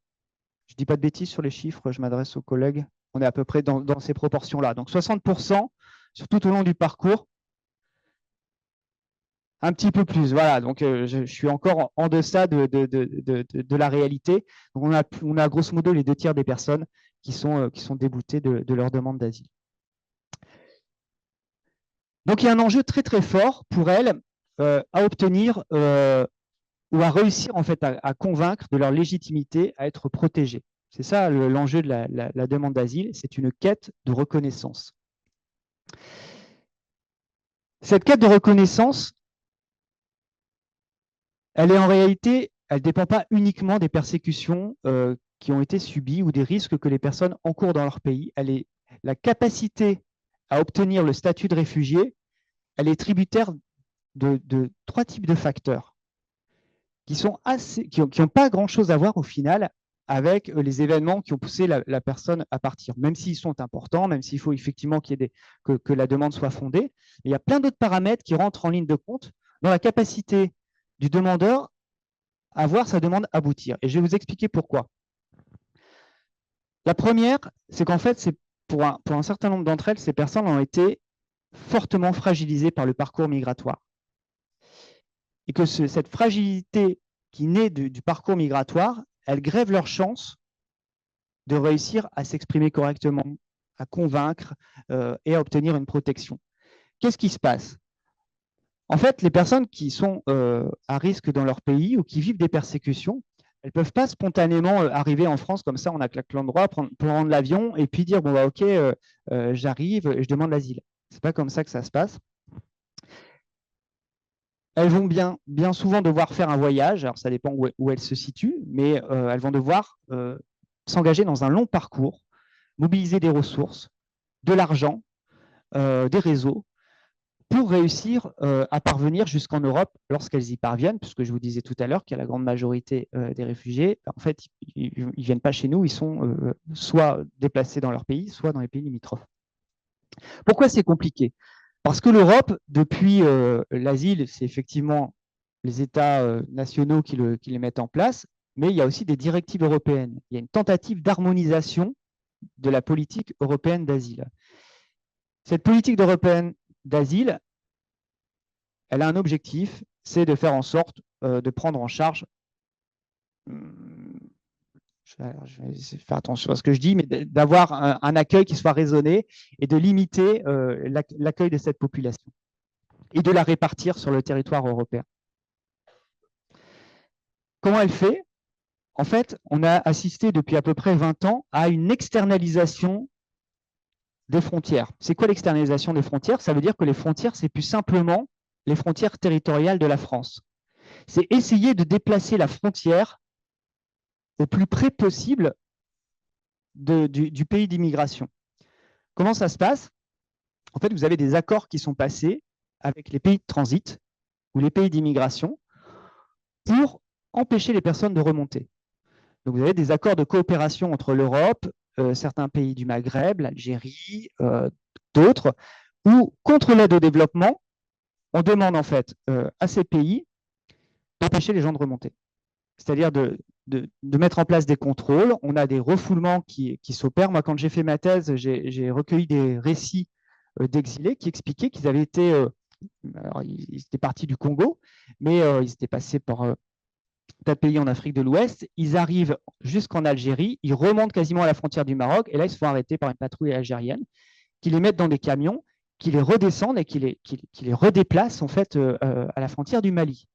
Speaker 1: Je ne dis pas de bêtises sur les chiffres, je m'adresse aux collègues. On est à peu près dans ces proportions-là. Donc 60% sur tout au long du parcours. Un petit peu plus, voilà. Donc je suis encore en deçà de la réalité. Donc on a grosso modo les 2 tiers des personnes qui sont déboutées de leur demande d'asile. Donc il y a un enjeu très fort pour elles à obtenir ou à réussir en fait à convaincre de leur légitimité à être protégées. C'est ça l'enjeu de la demande d'asile, c'est une quête de reconnaissance. Cette quête de reconnaissance, elle est en réalité, elle ne dépend pas uniquement des persécutions qui ont été subies ou des risques que les personnes encourent dans leur pays. Elle est la capacité à obtenir le statut de réfugié, elle est tributaire de trois types de facteurs qui n'ont pas grand-chose à voir au final avec les événements qui ont poussé la personne à partir, même s'ils sont importants, même s'il faut effectivement que la demande soit fondée. Il y a plein d'autres paramètres qui rentrent en ligne de compte dans la capacité du demandeur à voir sa demande aboutir. Et je vais vous expliquer pourquoi. La première, c'est qu'en fait, pour un certain nombre d'entre elles, ces personnes ont été fortement fragilisées par le parcours migratoire. Et que cette fragilité qui naît du parcours migratoire, elle grève leur chance de réussir à s'exprimer correctement, à convaincre et à obtenir une protection. Qu'est-ce qui se passe? En fait, les personnes qui sont à risque dans leur pays ou qui vivent des persécutions, elles ne peuvent pas spontanément arriver en France comme ça, on a claqué l'endroit, prendre l'avion et puis dire bon bah ok, j'arrive et je demande l'asile. C'est pas comme ça que ça se passe. Elles vont bien souvent devoir faire un voyage, alors ça dépend où elles se situent, mais elles vont devoir s'engager dans un long parcours, mobiliser des ressources, de l'argent, des réseaux, pour réussir à parvenir jusqu'en Europe lorsqu'elles y parviennent, puisque je vous disais tout à l'heure qu'il y a la grande majorité des réfugiés, en fait, ils ne viennent pas chez nous, ils sont soit déplacés dans leur pays, soit dans les pays limitrophes. Pourquoi c'est compliqué? Parce que l'Europe, depuis l'asile, c'est effectivement les États nationaux qui les mettent en place, mais il y a aussi des directives européennes. Il y a une tentative d'harmonisation de la politique européenne d'asile. Cette politique européenne d'asile, elle a un objectif, c'est de faire en sorte de prendre en charge, je vais faire attention à ce que je dis, mais d'avoir un accueil qui soit raisonné et de limiter l'accueil de cette population et de la répartir sur le territoire européen. Comment elle fait? En fait, on a assisté depuis à peu près 20 ans à une externalisation des frontières. C'est quoi l'externalisation des frontières? Ça veut dire que les frontières, c'est plus simplement les frontières territoriales de la France. C'est essayer de déplacer la frontière au plus près possible du pays d'immigration. Comment ça se passe? En fait, vous avez des accords qui sont passés avec les pays de transit ou les pays d'immigration pour empêcher les personnes de remonter. Donc, vous avez des accords de coopération entre l'Europe, certains pays du Maghreb, l'Algérie, d'autres, où, contre l'aide au développement, on demande en fait à ces pays d'empêcher les gens de remonter. C'est-à-dire de mettre en place des contrôles. On a des refoulements qui s'opèrent. Moi, quand j'ai fait ma thèse, j'ai recueilli des récits d'exilés qui expliquaient qu'ils avaient été, alors ils étaient partis du Congo, mais ils étaient passés par tas de pays en Afrique de l'Ouest. Ils arrivent jusqu'en Algérie, ils remontent quasiment à la frontière du Maroc, et là, ils se font arrêter par une patrouille algérienne, qui les mettent dans des camions, qui les redescendent et qui les redéplacent en fait à la frontière du Mali.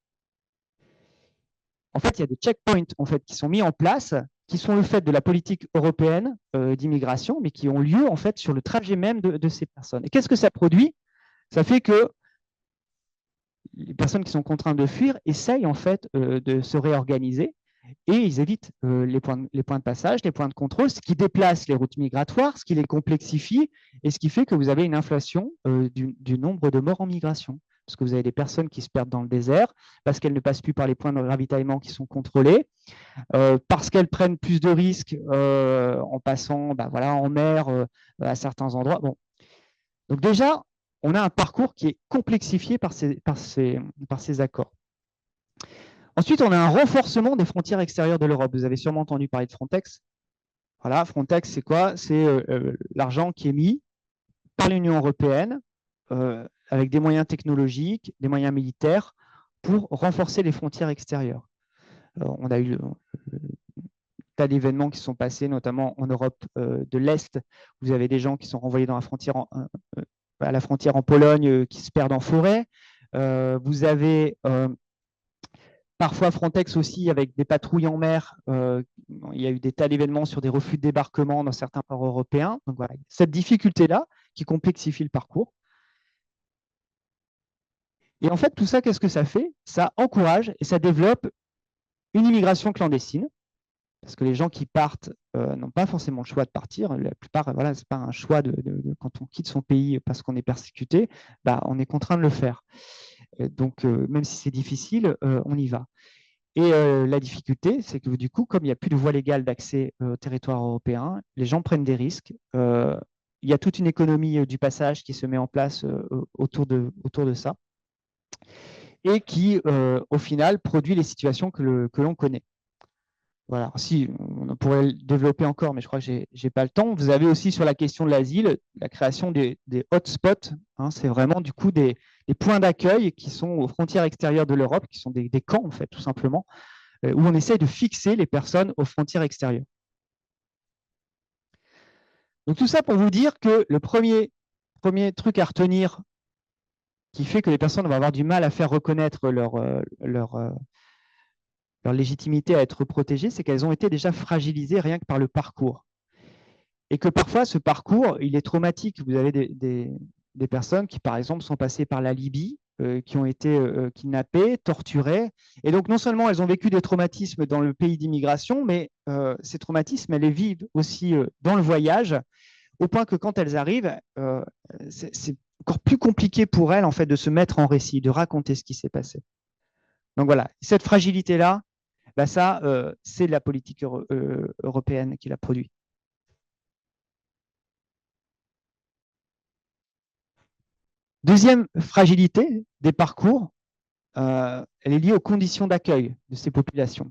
Speaker 1: En fait, il y a des checkpoints en fait, qui sont mis en place, qui sont le fait de la politique européenne d'immigration, mais qui ont lieu en fait sur le trajet même de ces personnes. Et qu'est-ce que ça produit? Ça fait que les personnes qui sont contraintes de fuir essayent en fait de se réorganiser et ils évitent les points de passage, les points de contrôle, ce qui déplace les routes migratoires, ce qui les complexifie et ce qui fait que vous avez une inflation du nombre de morts en migration. Parce que vous avez des personnes qui se perdent dans le désert, parce qu'elles ne passent plus par les points de ravitaillement qui sont contrôlés, parce qu'elles prennent plus de risques en passant en mer à certains endroits. Bon. Donc déjà, on a un parcours qui est complexifié par ces accords. Ensuite, on a un renforcement des frontières extérieures de l'Europe. Vous avez sûrement entendu parler de Frontex. Voilà, Frontex, c'est quoi? C'est l'argent qui est mis par l'Union européenne avec des moyens technologiques, des moyens militaires pour renforcer les frontières extérieures. On a eu tas d'événements qui sont passés, notamment en Europe de l'Est. Vous avez des gens qui sont renvoyés dans à la frontière en Pologne qui se perdent en forêt. Vous avez parfois Frontex aussi avec des patrouilles en mer. Il y a eu des tas d'événements sur des refus de débarquement dans certains ports européens. Donc voilà, cette difficulté-là qui complexifient le parcours. Et en fait, tout ça, qu'est-ce que ça fait? Ça encourage et ça développe une immigration clandestine, parce que les gens qui partent n'ont pas forcément le choix de partir. La plupart, voilà, ce n'est pas un choix quand on quitte son pays parce qu'on est persécuté, bah, on est contraint de le faire. Donc, même si c'est difficile, on y va. Et la difficulté, c'est que du coup, comme il n'y a plus de voie légale d'accès au territoire européen, les gens prennent des risques. Il y a toute une économie du passage qui se met en place autour de ça et qui, au final, produit les situations que l'on connaît. Voilà, si on pourrait le développer encore, mais je crois que je n'ai pas le temps. Vous avez aussi sur la question de l'asile, la création des hotspots. Hein, c'est vraiment du coup des points d'accueil qui sont aux frontières extérieures de l'Europe, qui sont des camps en fait, tout simplement, où on essaye de fixer les personnes aux frontières extérieures. Donc tout ça pour vous dire que le premier truc à retenir qui fait que les personnes vont avoir du mal à faire reconnaître leur légitimité à être protégées, c'est qu'elles ont été déjà fragilisées rien que par le parcours. Et que parfois, ce parcours, il est traumatique. Vous avez des personnes qui, par exemple, sont passées par la Libye, qui ont été kidnappées, torturées. Et donc, non seulement elles ont vécu des traumatismes dans le pays d'immigration, mais ces traumatismes, elles les vivent aussi dans le voyage, au point que quand elles arrivent, c'est encore plus compliqué pour elles en fait, de se mettre en récit, de raconter ce qui s'est passé. Donc voilà, cette fragilité-là, bah ça, c'est la politique européenne qui l'a produit. Deuxième fragilité des parcours, elle est liée aux conditions d'accueil de ces populations.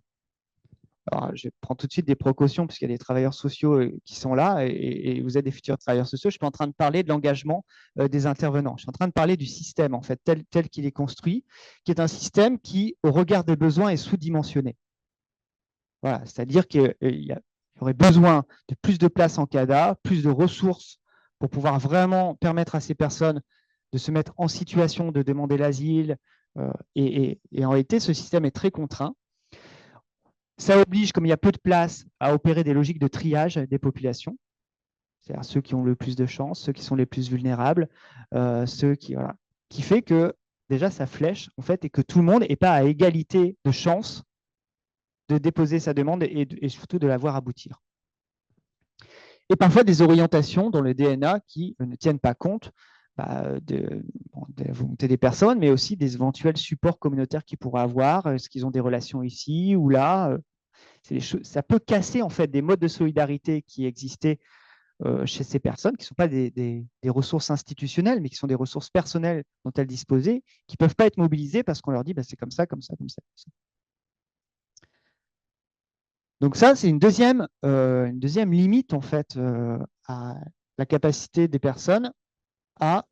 Speaker 1: Alors, je prends tout de suite des précautions puisqu'il y a des travailleurs sociaux qui sont là et vous êtes des futurs travailleurs sociaux. Je suis pas en train de parler de l'engagement des intervenants. Je suis en train de parler du système en fait tel qu'il est construit, qui est un système qui, au regard des besoins, est sous-dimensionné. Voilà, c'est-à-dire qu'il y aurait besoin de plus de places en CADA, plus de ressources pour pouvoir vraiment permettre à ces personnes de se mettre en situation de demander l'asile. Et en réalité, ce système est très contraint. Ça oblige, comme il y a peu de place, à opérer des logiques de triage des populations, c'est-à-dire ceux qui ont le plus de chance, ceux qui sont les plus vulnérables, ceux qui, voilà, qui fait que déjà ça flèche en fait et que tout le monde n'est pas à égalité de chance de déposer sa demande et surtout de la voir aboutir. Et parfois des orientations dans le DNA qui ne tiennent pas compte de la volonté des personnes, mais aussi des éventuels supports communautaires qu'ils pourraient avoir, est-ce qu'ils ont des relations ici ou là. Ça peut casser en fait des modes de solidarité qui existaient chez ces personnes, qui ne sont pas des ressources institutionnelles, mais qui sont des ressources personnelles dont elles disposaient, qui ne peuvent pas être mobilisées parce qu'on leur dit bah, c'est comme ça, comme ça, comme ça. Donc ça, c'est une deuxième limite en fait à la capacité des personnes à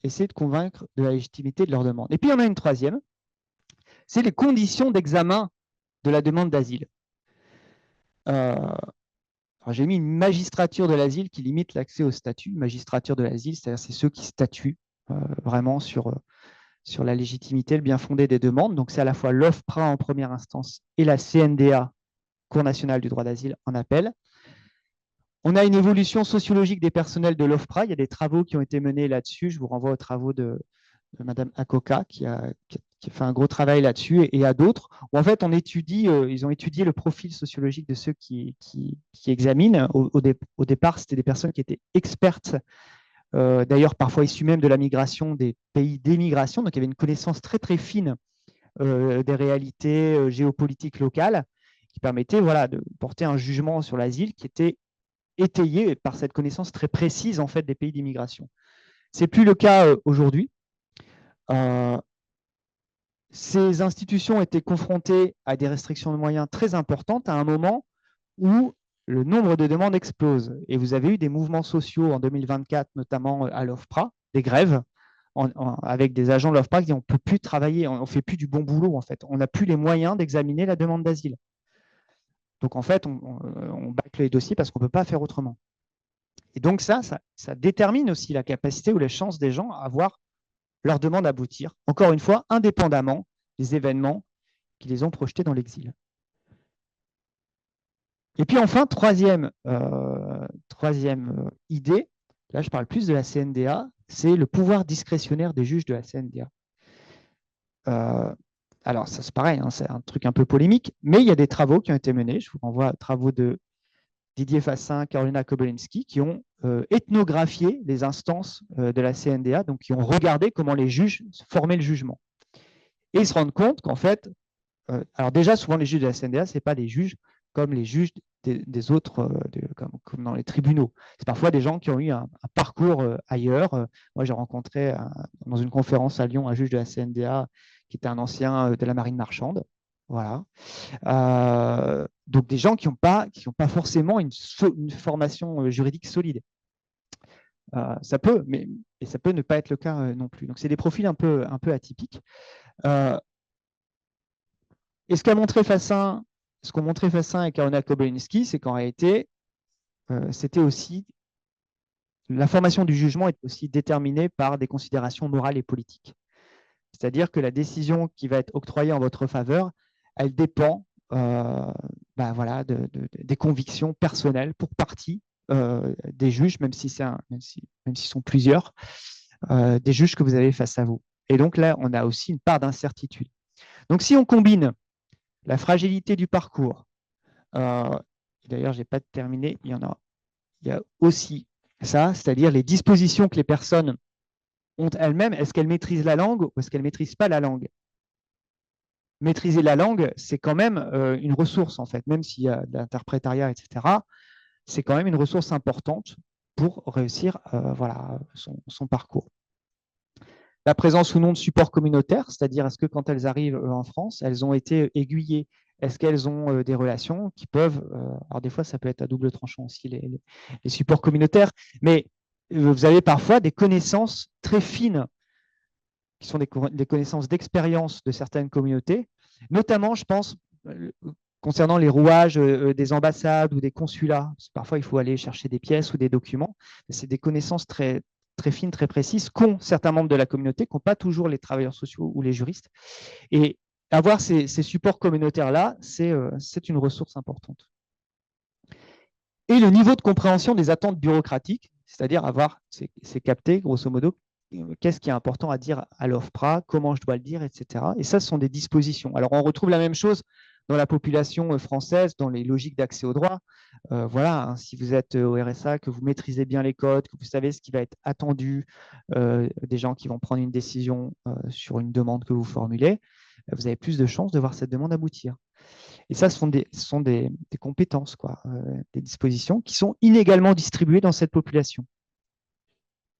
Speaker 1: essayer de convaincre de la légitimité de leur demande. Et puis, il y en a une troisième, c'est les conditions d'examen de la demande d'asile. J'ai mis une magistrature de l'asile qui limite l'accès au statut. Magistrature de l'asile, c'est-à-dire c'est ceux qui statuent vraiment sur la légitimité, le bien fondé des demandes. Donc, c'est à la fois l'OFPRA en première instance et la CNDA, Cour nationale du droit d'asile, en appel. On a une évolution sociologique des personnels de l'OFPRA. Il y a des travaux qui ont été menés là-dessus. Je vous renvoie aux travaux de Madame Akoka, qui a fait un gros travail là-dessus, et à d'autres, où en fait, ils ont étudié le profil sociologique de ceux qui examinent. Au départ, c'était des personnes qui étaient expertes, d'ailleurs parfois issues même de la migration, des pays d'émigration, donc il y avait une connaissance très très fine des réalités géopolitiques locales, qui permettait de porter un jugement sur l'asile qui était étayé par cette connaissance très précise en fait des pays d'immigration. Ce n'est plus le cas aujourd'hui. Ces institutions étaient confrontées à des restrictions de moyens très importantes à un moment où le nombre de demandes explose. Et vous avez eu des mouvements sociaux en 2024, notamment à l'OFPRA, des grèves avec des agents de l'OFPRA qui disent on ne peut plus travailler, on ne fait plus du bon boulot en fait. On n'a plus les moyens d'examiner la demande d'asile. Donc en fait, on bâcle les dossiers parce qu'on ne peut pas faire autrement. Et donc ça détermine aussi la capacité ou les chances des gens à voir leur demande aboutir, encore une fois, indépendamment des événements qui les ont projetés dans l'exil. Et puis enfin, troisième idée, là je parle plus de la CNDA, c'est le pouvoir discrétionnaire des juges de la CNDA. Alors, ça c'est pareil, hein, c'est un truc un peu polémique, mais il y a des travaux qui ont été menés. Je vous renvoie aux travaux de Didier Fassin, Karolina Kobolinski, qui ont ethnographié les instances de la CNDA, donc qui ont regardé comment les juges formaient le jugement. Et ils se rendent compte qu'en fait, alors déjà, souvent les juges de la CNDA, ce n'est pas des juges comme les juges des autres, comme dans les tribunaux. C'est parfois des gens qui ont eu un parcours ailleurs. Moi, j'ai rencontré dans une conférence à Lyon un juge de la CNDA qui était un ancien de la marine marchande. Voilà. Donc des gens qui n'ont pas forcément une formation juridique solide. Ça peut, mais et ça peut ne pas être le cas non plus. Donc c'est des profils un peu atypiques. Et ce qu'ont montré Fassin et Karolina Kobolinski, c'est qu'en réalité, c'était aussi la formation du jugement est aussi déterminée par des considérations morales et politiques. C'est-à-dire que la décision qui va être octroyée en votre faveur, elle dépend voilà, des convictions personnelles pour partie des juges, même s'ils sont plusieurs, des juges que vous avez face à vous. Et donc là, on a aussi une part d'incertitude. Donc si on combine la fragilité du parcours, d'ailleurs, je n'ai pas terminé, il y a aussi ça, c'est-à-dire les dispositions que les personnes ont elles-mêmes, est-ce qu'elles maîtrisent la langue ou est-ce qu'elles ne maîtrisent pas la langue? Maîtriser la langue, c'est quand même une ressource, en fait, même s'il y a de l'interprétariat, etc., c'est quand même une ressource importante pour réussir voilà, son parcours. La présence ou non de supports communautaires, c'est-à-dire est-ce que quand elles arrivent en France, elles ont été aiguillées? Est-ce qu'elles ont des relations qui peuvent, alors des fois ça peut être à double tranchant aussi les supports communautaires, mais vous avez parfois des connaissances très fines qui sont des connaissances d'expérience de certaines communautés, notamment je pense concernant les rouages des ambassades ou des consulats. Parfois il faut aller chercher des pièces ou des documents, c'est des connaissances très fines, très précises, qu'ont certains membres de la communauté, qu'ont pas toujours les travailleurs sociaux ou les juristes. Et avoir ces supports communautaires-là, c'est une ressource importante. Et le niveau de compréhension des attentes bureaucratiques, c'est-à-dire c'est capté, grosso modo, qu'est-ce qui est important à dire à l'OFPRA, comment je dois le dire, etc. Et ça, ce sont des dispositions. Alors, on retrouve la même chose dans la population française, dans les logiques d'accès au droit. Voilà, hein, si vous êtes au RSA, que vous maîtrisez bien les codes, que vous savez ce qui va être attendu des gens qui vont prendre une décision sur une demande que vous formulez, vous avez plus de chances de voir cette demande aboutir. Et ça, ce sont des compétences, quoi, des dispositions qui sont inégalement distribuées dans cette population.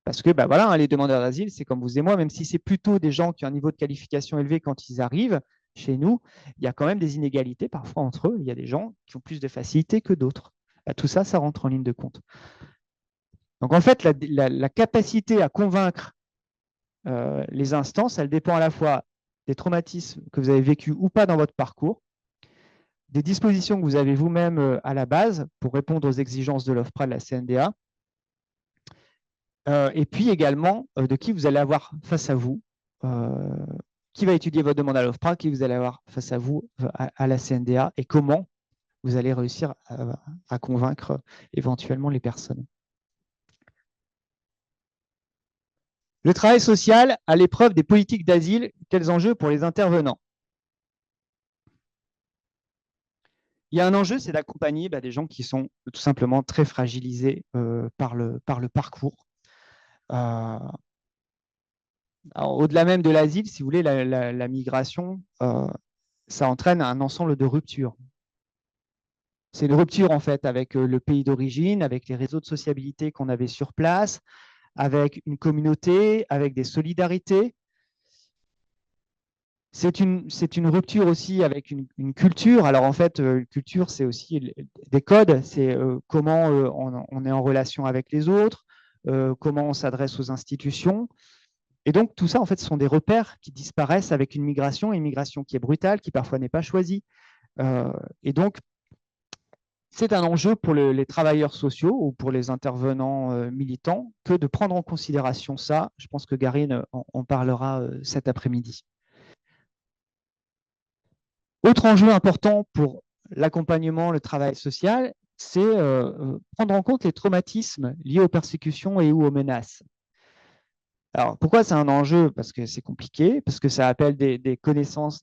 Speaker 1: Parce que voilà, hein, les demandeurs d'asile, c'est comme vous et moi, même si c'est plutôt des gens qui ont un niveau de qualification élevé quand ils arrivent chez nous, il y a quand même des inégalités parfois entre eux. Il y a des gens qui ont plus de facilité que d'autres. Tout ça, ça rentre en ligne de compte. Donc en fait, la capacité à convaincre les instances, elle dépend à la fois des traumatismes que vous avez vécus ou pas dans votre parcours, des dispositions que vous avez vous-même à la base pour répondre aux exigences de l'OFPRA de la CNDA, et puis également de qui vous allez avoir face à vous, qui va étudier votre demande à l'OFPRA, qui vous allez avoir face à vous à la CNDA, et comment vous allez réussir à convaincre éventuellement les personnes. Le travail social à l'épreuve des politiques d'asile, quels enjeux pour les intervenants? Il y a un enjeu, c'est d'accompagner des gens qui sont tout simplement très fragilisés par le parcours. Au-delà même de l'asile, si vous voulez, la migration, ça entraîne un ensemble de ruptures. C'est une rupture en fait avec le pays d'origine, avec les réseaux de sociabilité qu'on avait sur place, avec une communauté, avec des solidarités. C'est une rupture aussi avec une culture. Alors en fait, culture, c'est aussi des codes, c'est comment on est en relation avec les autres, comment on s'adresse aux institutions. Et donc tout ça, en fait, ce sont des repères qui disparaissent avec une migration qui est brutale, qui parfois n'est pas choisie. Et donc, c'est un enjeu pour les travailleurs sociaux ou pour les intervenants militants que de prendre en considération ça. Je pense que Garine en parlera cet après-midi. Autre enjeu important pour l'accompagnement, le travail social, c'est prendre en compte les traumatismes liés aux persécutions et ou aux menaces. Alors, pourquoi c'est un enjeu? Parce que c'est compliqué, parce que ça appelle des connaissances,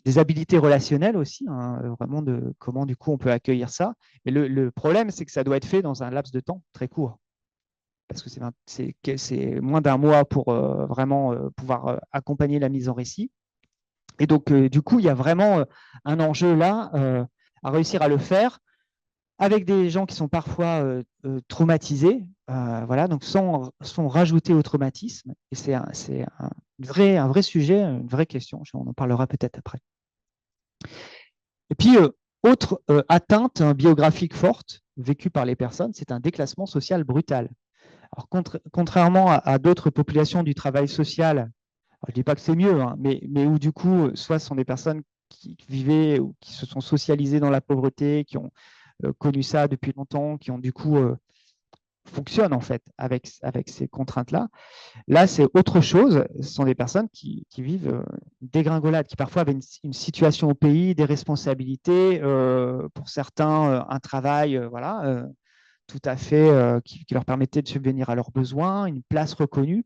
Speaker 1: des habilités relationnelles aussi, hein, vraiment de comment du coup on peut accueillir ça. Mais le problème, c'est que ça doit être fait dans un laps de temps très court, parce que c'est moins d'un mois pour vraiment pouvoir accompagner la mise en récit. Et donc, du coup, il y a vraiment un enjeu là à réussir à le faire avec des gens qui sont parfois traumatisés, voilà, donc sans rajouter au traumatisme. Et c'est un vrai sujet, une vraie question. On en parlera peut-être après. Et puis, autre atteinte biographique forte vécue par les personnes, c'est un déclassement social brutal. Alors, contrairement à d'autres populations du travail social, alors, je ne dis pas que c'est mieux, hein, mais où du coup, soit ce sont des personnes qui vivaient ou qui se sont socialisées dans la pauvreté, qui ont connu ça depuis longtemps, qui ont du coup fonctionnent en fait avec ces contraintes-là. Là, c'est autre chose. Ce sont des personnes qui vivent une dégringolade, qui parfois avaient une situation au pays, des responsabilités, pour certains, un travail, voilà, tout à fait, qui leur permettait de subvenir à leurs besoins, une place reconnue.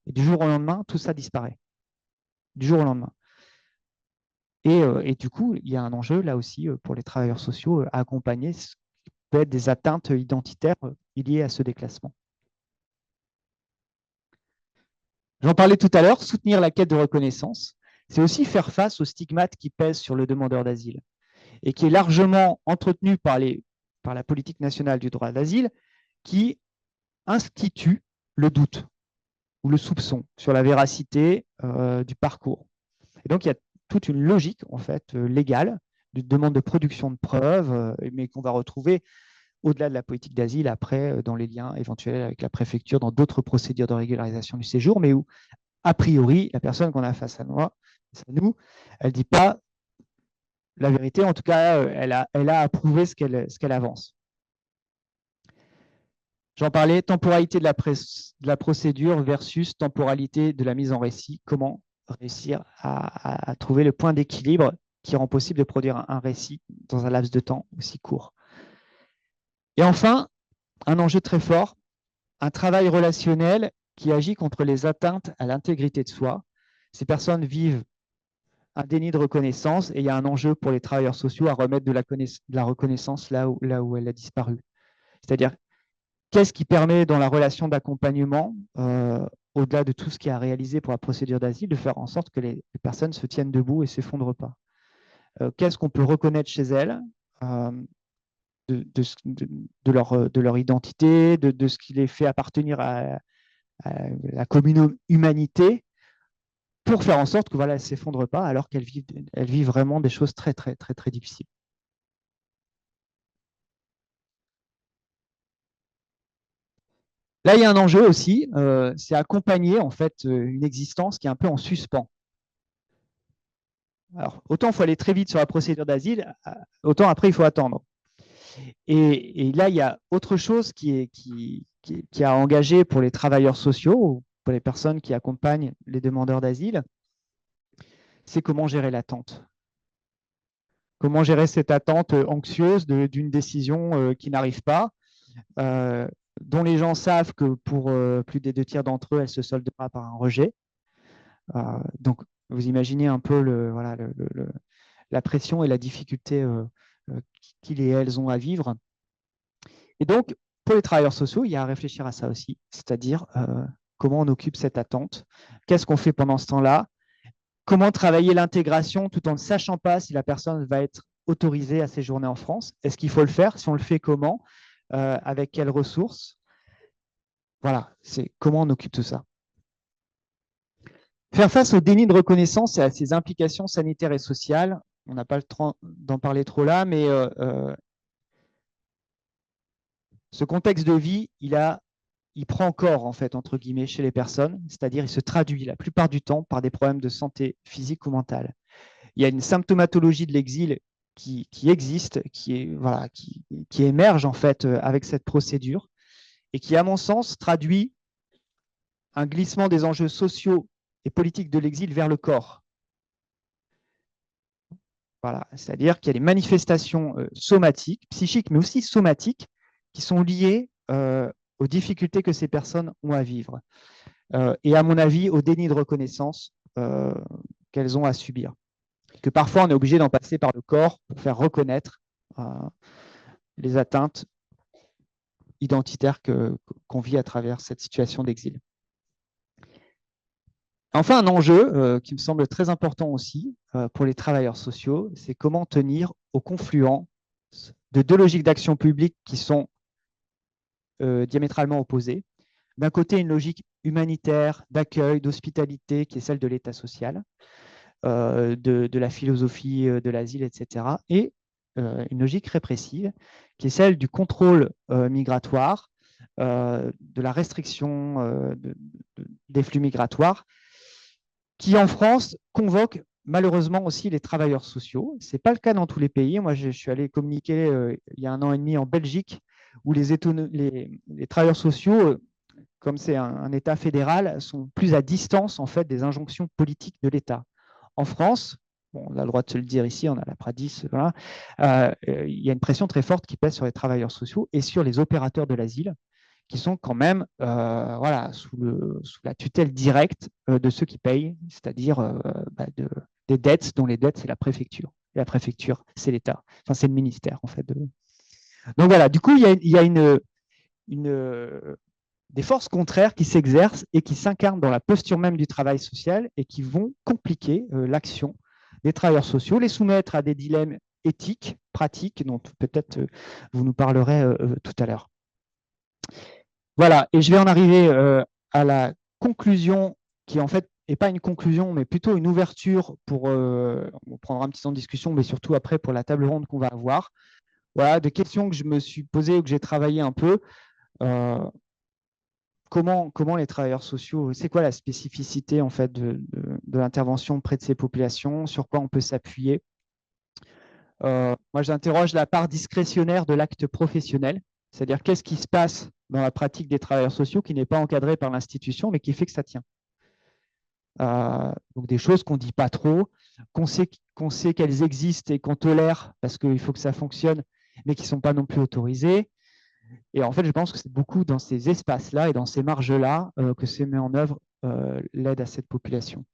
Speaker 1: Et du jour au lendemain, tout ça disparaît. Du jour au lendemain. Et du coup, il y a un enjeu là aussi pour les travailleurs sociaux à accompagner ce qui peut être des atteintes identitaires liées à ce déclassement. J'en parlais tout à l'heure, soutenir la quête de reconnaissance, c'est aussi faire face aux stigmates qui pèsent sur le demandeur d'asile et qui est largement entretenu par la politique nationale du droit d'asile qui institue le doute ou le soupçon sur la véracité du parcours. Et donc, il y a toute une logique en fait légale de demande de production de preuves, mais qu'on va retrouver au-delà de la politique d'asile après dans les liens éventuels avec la préfecture, dans d'autres procédures de régularisation du séjour, mais où a priori, la personne qu'on a face à nous, elle ne dit pas la vérité. En tout cas, elle a approuvé ce qu'elle avance. J'en parlais, temporalité de la procédure versus temporalité de la mise en récit. Comment réussir à trouver le point d'équilibre qui rend possible de produire un récit dans un laps de temps aussi court. Et enfin, un enjeu très fort, un travail relationnel qui agit contre les atteintes à l'intégrité de soi. Ces personnes vivent un déni de reconnaissance et il y a un enjeu pour les travailleurs sociaux à remettre de la reconnaissance là où elle a disparu. C'est-à-dire, qu'est-ce qui permet dans la relation d'accompagnement, au-delà de tout ce qui a réalisé pour la procédure d'asile, de faire en sorte que les personnes se tiennent debout et ne s'effondrent pas. Qu'est-ce qu'on peut reconnaître chez elles de leur identité, de ce qui les fait appartenir à la commune humanité, pour faire en sorte que voilà, elles ne s'effondrent pas alors qu'elles vivent vraiment des choses très, très, très, très difficiles. Là, il y a un enjeu aussi, c'est accompagner en fait une existence qui est un peu en suspens. Alors, autant il faut aller très vite sur la procédure d'asile, autant après il faut attendre. Et là, il y a autre chose qui a engagé pour les travailleurs sociaux, ou pour les personnes qui accompagnent les demandeurs d'asile, c'est comment gérer l'attente. Comment gérer cette attente anxieuse d'une décision qui n'arrive pas, dont les gens savent que pour plus des 2 tiers d'entre eux, elle se soldera par un rejet. Donc, vous imaginez un peu la pression et la difficulté qu'ils et elles ont à vivre. Et donc, pour les travailleurs sociaux, il y a à réfléchir à ça aussi, c'est-à-dire comment on occupe cette attente, qu'est-ce qu'on fait pendant ce temps-là, comment travailler l'intégration tout en ne sachant pas si la personne va être autorisée à séjourner en France. Est-ce qu'il faut le faire? Si on le fait, comment? Avec quelles ressources? Voilà, c'est comment on occupe tout ça. Faire face au déni de reconnaissance et à ses implications sanitaires et sociales, on n'a pas le temps d'en parler trop là, mais ce contexte de vie, il prend corps, en fait, entre guillemets, chez les personnes, c'est-à-dire il se traduit la plupart du temps par des problèmes de santé physique ou mentale. Il y a une symptomatologie de l'exil qui existe, qui émerge, en fait, avec cette procédure, et qui, à mon sens, traduit un glissement des enjeux sociaux et politiques de l'exil vers le corps. Voilà, c'est-à-dire qu'il y a des manifestations somatiques, psychiques, mais aussi somatiques, qui sont liées aux difficultés que ces personnes ont à vivre. Et à mon avis, au déni de reconnaissance qu'elles ont à subir. Que parfois, on est obligé d'en passer par le corps pour faire reconnaître les atteintes identitaires qu'on vit à travers cette situation d'exil. Enfin, un enjeu qui me semble très important aussi pour les travailleurs sociaux, c'est comment tenir au confluent de deux logiques d'action publique qui sont diamétralement opposées. D'un côté, une logique humanitaire, d'accueil, d'hospitalité, qui est celle de l'État social, de la philosophie de l'asile, etc. Et une logique répressive, qui est celle du contrôle migratoire, de la restriction des flux migratoires, qui en France convoque malheureusement aussi les travailleurs sociaux. Ce n'est pas le cas dans tous les pays. Moi, je suis allé communiquer il y a 1 an et demi en Belgique, où les travailleurs sociaux, comme c'est un État fédéral, sont plus à distance en fait des injonctions politiques de l'État. En France, bon, on a le droit de se le dire ici, on a la Pradis, voilà, il y a une pression très forte qui pèse sur les travailleurs sociaux et sur les opérateurs de l'asile, qui sont quand même voilà, sous la tutelle directe de ceux qui payent, c'est-à-dire des dettes, dont les dettes, c'est la préfecture. Et la préfecture, c'est l'État. Enfin, c'est le ministère, en fait. Donc voilà, du coup, il y a des forces contraires qui s'exercent et qui s'incarnent dans la posture même du travail social et qui vont compliquer l'action des travailleurs sociaux, les soumettre à des dilemmes éthiques, pratiques, dont peut-être vous nous parlerez tout à l'heure. Voilà, et je vais en arriver à la conclusion qui en fait n'est pas une conclusion, mais plutôt une ouverture pour, on prendra un petit temps de discussion, mais surtout après pour la table ronde qu'on va avoir. Voilà, des questions que je me suis posées ou que j'ai travaillé un peu. Comment les travailleurs sociaux, c'est quoi la spécificité en fait de l'intervention près de ces populations, sur quoi on peut s'appuyer? Moi, j'interroge la part discrétionnaire de l'acte professionnel, c'est-à-dire qu'est-ce qui se passe dans la pratique des travailleurs sociaux qui n'est pas encadré par l'institution, mais qui fait que ça tient. Donc des choses qu'on ne dit pas trop, qu'on sait qu'elles existent et qu'on tolère parce qu'il faut que ça fonctionne, mais qui ne sont pas non plus autorisées. Et en fait, je pense que c'est beaucoup dans ces espaces-là et dans ces marges-là que se met en œuvre l'aide à cette population.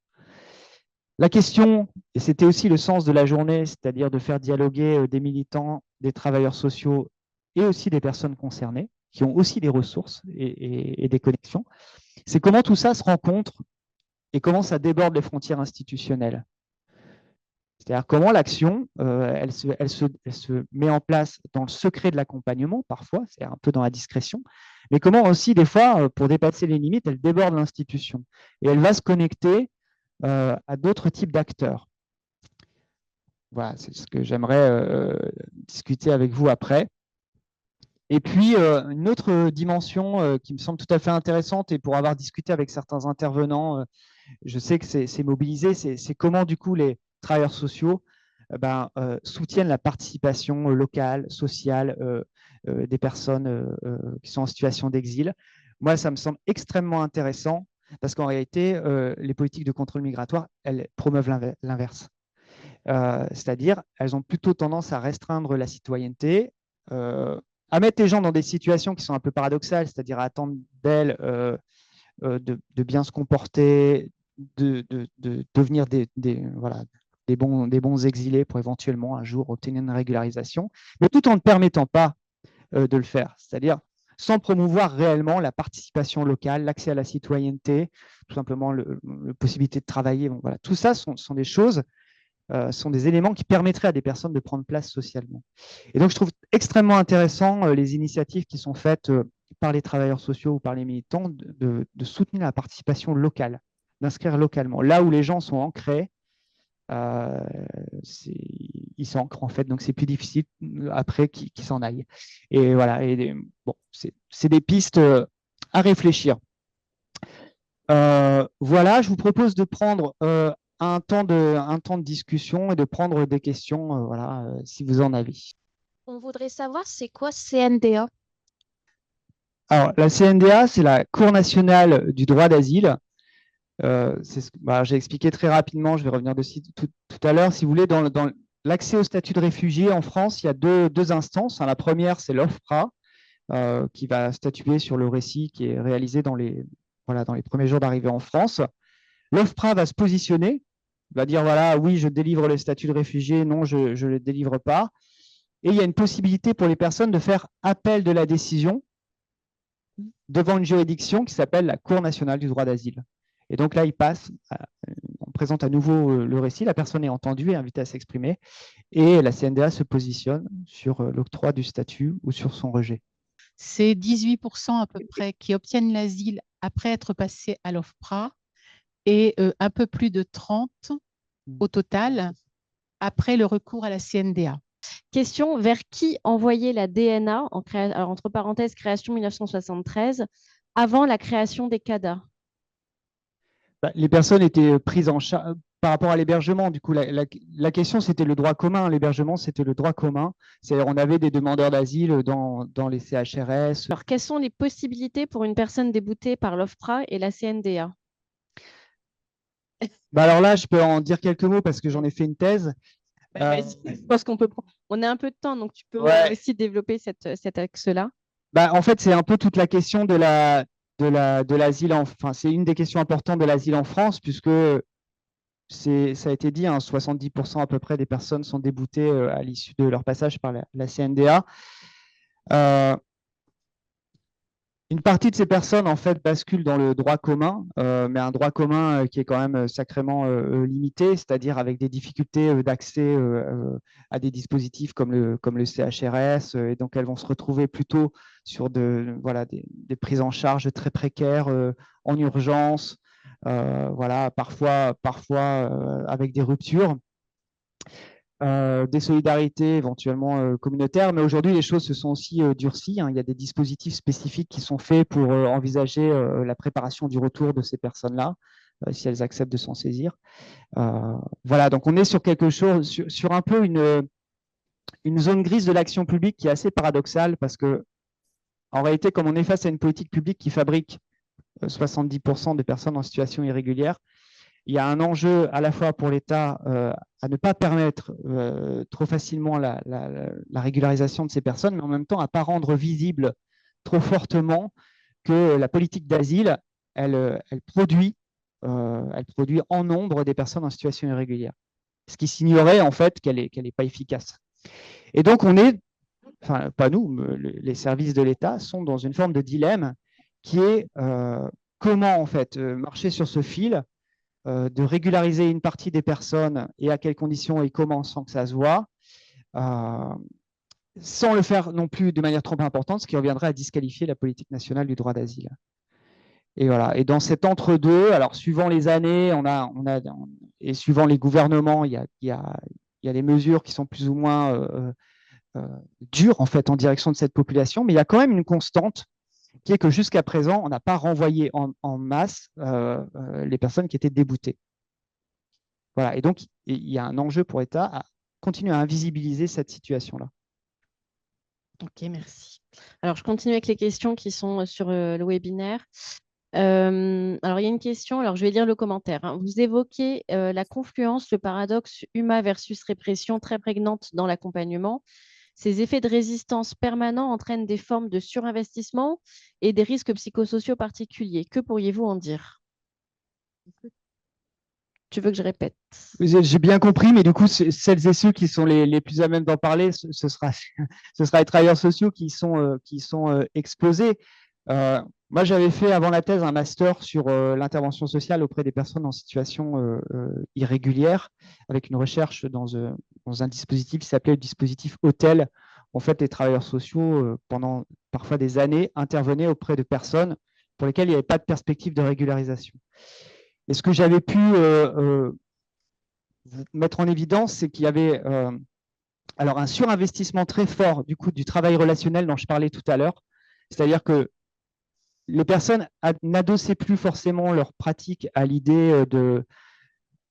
Speaker 1: La question, et c'était aussi le sens de la journée, c'est-à-dire de faire dialoguer des militants, des travailleurs sociaux et aussi des personnes concernées, qui ont aussi des ressources et des connexions, c'est comment tout ça se rencontre et comment ça déborde les frontières institutionnelles. C'est-à-dire comment l'action, elle se met en place dans le secret de l'accompagnement, parfois, c'est un peu dans la discrétion, mais comment aussi, des fois, pour dépasser les limites, elle déborde l'institution et elle va se connecter à d'autres types d'acteurs. Voilà, c'est ce que j'aimerais discuter avec vous après. Et puis, une autre dimension qui me semble tout à fait intéressante, et pour avoir discuté avec certains intervenants, je sais que c'est mobilisé, c'est comment, du coup, les travailleurs sociaux soutiennent la participation locale, sociale des personnes qui sont en situation d'exil. Moi, ça me semble extrêmement intéressant parce qu'en réalité, les politiques de contrôle migratoire, elles promeuvent l'inverse. C'est-à-dire, elles ont plutôt tendance à restreindre la citoyenneté, à mettre les gens dans des situations qui sont un peu paradoxales, c'est-à-dire à attendre d'elles de bien se comporter, de devenir des bons exilés pour éventuellement un jour obtenir une régularisation, mais tout en ne permettant pas de le faire, c'est-à-dire sans promouvoir réellement la participation locale, l'accès à la citoyenneté, tout simplement la possibilité de travailler. Bon, voilà. Tout ça sont des choses, sont des éléments qui permettraient à des personnes de prendre place socialement. Et donc, je trouve extrêmement intéressant les initiatives qui sont faites par les travailleurs sociaux ou par les militants de soutenir la participation locale, d'inscrire localement. Là où les gens sont ancrés, ils s'ancrent en fait, donc c'est plus difficile après qu'ils s'en aillent. Et voilà, bon, c'est des pistes à réfléchir. Voilà, je vous propose de prendre un temps de discussion et de prendre des questions, voilà, si vous en avez.
Speaker 2: On voudrait savoir c'est quoi CNDA?
Speaker 1: Alors, la CNDA, c'est la Cour nationale du droit d'asile. J'ai expliqué très rapidement, je vais revenir dessus tout à l'heure. Si vous voulez, dans l'accès au statut de réfugié en France, il y a deux instances. La première, c'est l'OFPRA, qui va statuer sur le récit qui est réalisé dans les premiers jours d'arrivée en France. L'OFPRA va se positionner, va dire, voilà, oui, je délivre le statut de réfugié, non, je ne le délivre pas. Et il y a une possibilité pour les personnes de faire appel de la décision devant une juridiction qui s'appelle la Cour nationale du droit d'asile. Et donc là, on présente à nouveau le récit, la personne est entendue et invitée à s'exprimer, et la CNDA se positionne sur l'octroi du statut ou sur son rejet.
Speaker 3: C'est 18% à peu près qui obtiennent l'asile après être passés à l'OFPRA et un peu plus de 30 au total après le recours à la CNDA.
Speaker 2: Question, vers qui envoyer la DNA, alors, entre parenthèses, création 1973, avant la création des CADA?
Speaker 1: Les personnes étaient prises en charge par rapport à l'hébergement. Du coup, la question, c'était le droit commun. L'hébergement, c'était le droit commun. C'est-à-dire, on avait des demandeurs d'asile dans les CHRS.
Speaker 2: Alors, quelles sont les possibilités pour une personne déboutée par l'OFPRA et la CNDA?
Speaker 1: Alors là, je peux en dire quelques mots parce que j'en ai fait une thèse.
Speaker 2: Je pense qu'on peut. On a un peu de temps, donc tu peux aussi développer cet axe-là.
Speaker 1: En fait, c'est un peu toute la question de l'asile. Enfin, c'est une des questions importantes de l'asile en France, puisque ça a été dit, 70% à peu près des personnes sont déboutées à l'issue de leur passage par la CNDA. Une partie de ces personnes, en fait, basculent dans le droit commun, mais un droit commun qui est quand même sacrément limité, c'est-à-dire avec des difficultés d'accès à des dispositifs comme le CHRS, et donc elles vont se retrouver plutôt sur des prises en charge très précaires en urgence, parfois avec des ruptures. Des solidarités éventuellement communautaires, mais aujourd'hui les choses se sont aussi durcies. Il y a des dispositifs spécifiques qui sont faits pour envisager la préparation du retour de ces personnes-là, si elles acceptent de s'en saisir. Donc on est sur quelque chose, sur un peu une zone grise de l'action publique qui est assez paradoxale parce que, en réalité, comme on est face à une politique publique qui fabrique 70% des personnes en situation irrégulière, il y a un enjeu à la fois pour l'État à ne pas permettre trop facilement la régularisation de ces personnes, mais en même temps à ne pas rendre visible trop fortement que la politique d'asile, elle produit en nombre des personnes en situation irrégulière. Ce qui signerait en fait qu'elle n'est pas efficace. Et donc pas nous, les services de l'État sont dans une forme de dilemme qui est comment en fait marcher sur ce fil de régulariser une partie des personnes et à quelles conditions et comment sans que ça se voit, sans le faire non plus de manière trop importante, ce qui reviendrait à disqualifier la politique nationale du droit d'asile. Et voilà. Et dans cet entre-deux, alors suivant les années, et suivant les gouvernements, il y a des mesures qui sont plus ou moins dures en fait en direction de cette population, mais il y a quand même une constante qui est que jusqu'à présent, on n'a pas renvoyé en masse les personnes qui étaient déboutées. Voilà. Et donc, il y a un enjeu pour l'État à continuer à invisibiliser cette situation-là.
Speaker 2: Ok, merci. Alors, je continue avec les questions qui sont sur le webinaire. Alors, il y a une question, alors je vais lire le commentaire. Vous évoquez la confluence, le paradoxe humain versus répression très prégnante dans l'accompagnement. Ces effets de résistance permanents entraînent des formes de surinvestissement et des risques psychosociaux particuliers. Que pourriez-vous en dire? Tu veux que je répète?
Speaker 1: J'ai bien compris, mais du coup, celles et ceux qui sont les plus à même d'en parler, ce sera les travailleurs sociaux qui sont exposés. Moi, j'avais fait avant la thèse un master sur l'intervention sociale auprès des personnes en situation irrégulière, avec une recherche dans un dispositif qui s'appelait le dispositif Hôtel. En fait, les travailleurs sociaux, pendant parfois des années, intervenaient auprès de personnes pour lesquelles il n'y avait pas de perspective de régularisation. Et ce que j'avais pu mettre en évidence, c'est qu'il y avait alors un surinvestissement très fort du travail relationnel dont je parlais tout à l'heure. C'est-à-dire que les personnes n'adossaient plus forcément leur pratique à l'idée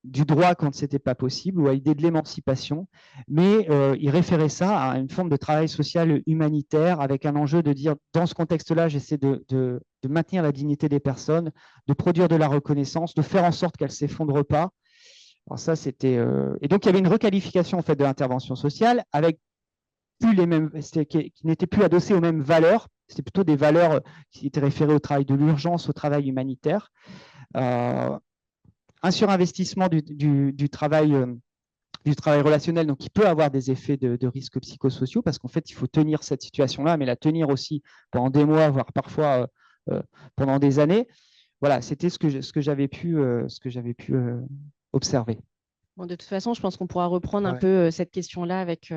Speaker 1: du droit quand ce n'était pas possible ou à l'idée de l'émancipation, mais ils référaient ça à une forme de travail social humanitaire avec un enjeu de dire, dans ce contexte-là, j'essaie de maintenir la dignité des personnes, de produire de la reconnaissance, de faire en sorte qu'elles ne s'effondrent pas. Alors ça, c'était et donc il y avait une requalification en fait de l'intervention sociale avec plus les mêmes, qui n'étaient plus adossées aux mêmes valeurs. C'était plutôt des valeurs qui étaient référées au travail de l'urgence, au travail humanitaire. Un surinvestissement du travail relationnel, donc qui peut avoir des effets de risques psychosociaux, parce qu'en fait, il faut tenir cette situation-là, mais la tenir aussi pendant des mois, voire parfois pendant des années. Voilà, c'était ce que j'avais pu observer.
Speaker 2: Bon, de toute façon, je pense qu'on pourra reprendre un
Speaker 1: Ouais.
Speaker 2: peu cette question-là avec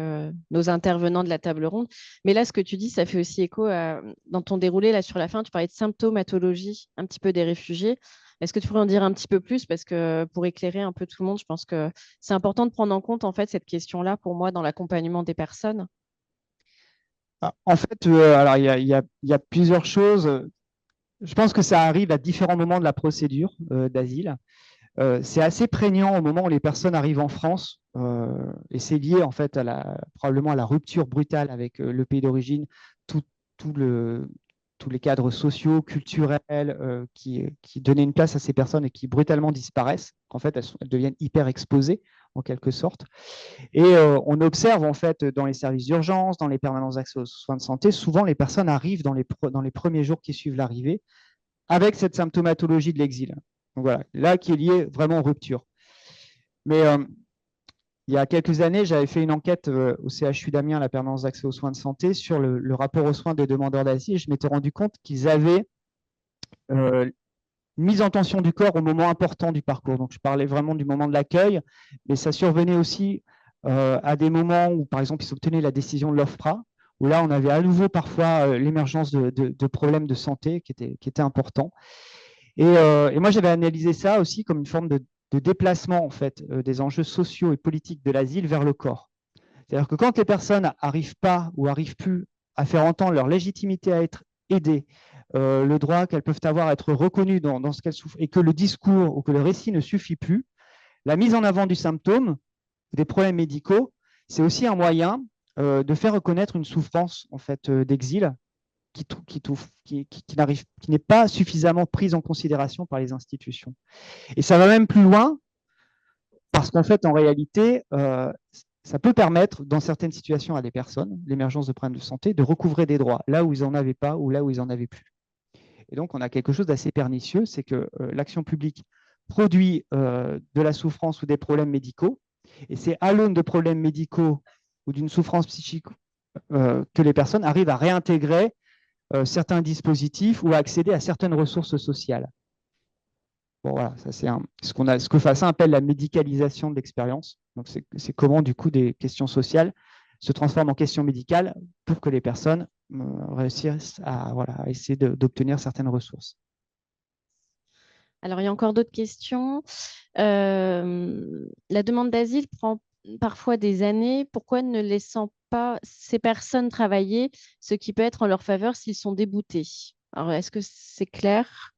Speaker 2: nos intervenants de la table ronde. Mais là, ce que tu dis, ça fait aussi écho dans ton déroulé, là, sur la fin, tu parlais de symptomatologie un petit peu des réfugiés. Est-ce que tu pourrais en dire un petit peu plus? Parce que pour éclairer un peu tout le monde, je pense que c'est important de prendre en compte, en fait, cette question-là, pour moi, dans l'accompagnement des personnes.
Speaker 1: En fait, alors il y a plusieurs choses. Je pense que ça arrive à différents moments de la procédure d'asile. C'est assez prégnant au moment où les personnes arrivent en France, et c'est lié en fait probablement à la rupture brutale avec le pays d'origine, tout, tout tous les cadres sociaux, culturels qui donnaient une place à ces personnes et qui brutalement disparaissent. En fait, elles deviennent hyper exposées en quelque sorte. Et on observe en fait dans les services d'urgence, dans les permanences d'accès aux soins de santé, souvent les personnes arrivent dans les premiers jours qui suivent l'arrivée avec cette symptomatologie de l'exil. Donc voilà, là qui est liée vraiment aux ruptures. Mais il y a quelques années, j'avais fait une enquête au CHU d'Amiens, la permanence d'accès aux soins de santé, sur le rapport aux soins des demandeurs d'asile. Je m'étais rendu compte qu'ils avaient une mise en tension du corps au moment important du parcours. Donc je parlais vraiment du moment de l'accueil, mais ça survenait aussi à des moments où, par exemple, ils obtenaient la décision de l'OFPRA, où là, on avait à nouveau parfois l'émergence de problèmes de santé qui étaient importants. Et moi, j'avais analysé ça aussi comme une forme de déplacement en fait, des enjeux sociaux et politiques de l'asile vers le corps. C'est-à-dire que quand les personnes n'arrivent pas ou n'arrivent plus à faire entendre leur légitimité à être aidées, le droit qu'elles peuvent avoir à être reconnues dans ce qu'elles souffrent, et que le discours ou que le récit ne suffit plus, la mise en avant du symptôme, des problèmes médicaux, c'est aussi un moyen de faire reconnaître une souffrance en fait, d'exil qui n'est pas suffisamment prise en considération par les institutions. Et ça va même plus loin, parce qu'en fait, en réalité, ça peut permettre, dans certaines situations à des personnes, l'émergence de problèmes de santé, de recouvrer des droits, là où ils n'en avaient pas ou là où ils n'en avaient plus. Et donc, on a quelque chose d'assez pernicieux, c'est que l'action publique produit de la souffrance ou des problèmes médicaux, et c'est à l'aune de problèmes médicaux ou d'une souffrance psychique que les personnes arrivent à réintégrer certains dispositifs ou à accéder à certaines ressources sociales. Bon, voilà, ça c'est ce que Fassin appelle la médicalisation de l'expérience. Donc c'est comment du coup des questions sociales se transforment en questions médicales pour que les personnes réussissent à essayer d'obtenir certaines ressources.
Speaker 2: Alors, il y a encore d'autres questions. La demande d'asile prend parfois des années. Pourquoi ne laissant pas ces personnes travailler, ce qui peut être en leur faveur s'ils sont déboutés? Alors, est-ce que c'est clair?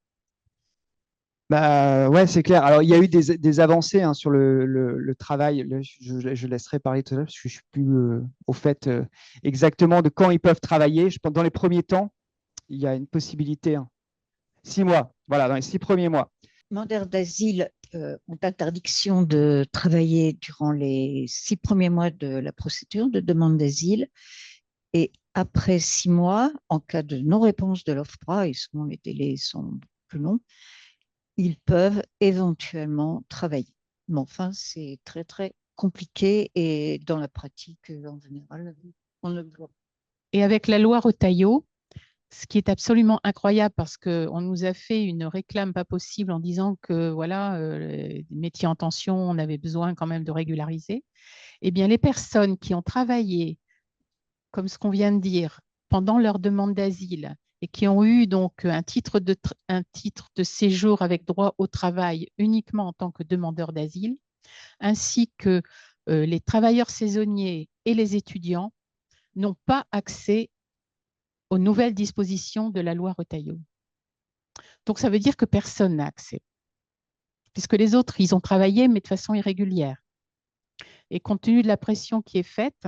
Speaker 1: Bah, ouais, c'est clair. Alors, il y a eu des avancées sur le travail. Là, je laisserai parler tout à l'heure parce que je suis plus au fait exactement de quand ils peuvent travailler. Je pense dans les premiers temps, il y a une possibilité. 6 mois, voilà, dans les 6 premiers mois.
Speaker 4: Les demandeurs d'asile ont interdiction de travailler durant les 6 premiers mois de la procédure de demande d'asile. Et après 6 mois, en cas de non-réponse de l'OFPRA, et souvent les délais sont plus longs, ils peuvent éventuellement travailler. Mais enfin, c'est très, très compliqué et dans la pratique, en général, on ne le voit pas.
Speaker 3: Et avec la loi Retailleau, ce qui est absolument incroyable parce qu'on nous a fait une réclame pas possible en disant que voilà, les métiers en tension, on avait besoin quand même de régulariser. Eh bien, les personnes qui ont travaillé, comme ce qu'on vient de dire, pendant leur demande d'asile et qui ont eu donc un titre de séjour avec droit au travail uniquement en tant que demandeur d'asile, ainsi que les travailleurs saisonniers et les étudiants, n'ont pas accès aux nouvelles dispositions de la loi Retailleau. Donc, ça veut dire que personne n'a accès, puisque les autres, ils ont travaillé, mais de façon irrégulière. Et compte tenu de la pression qui est faite,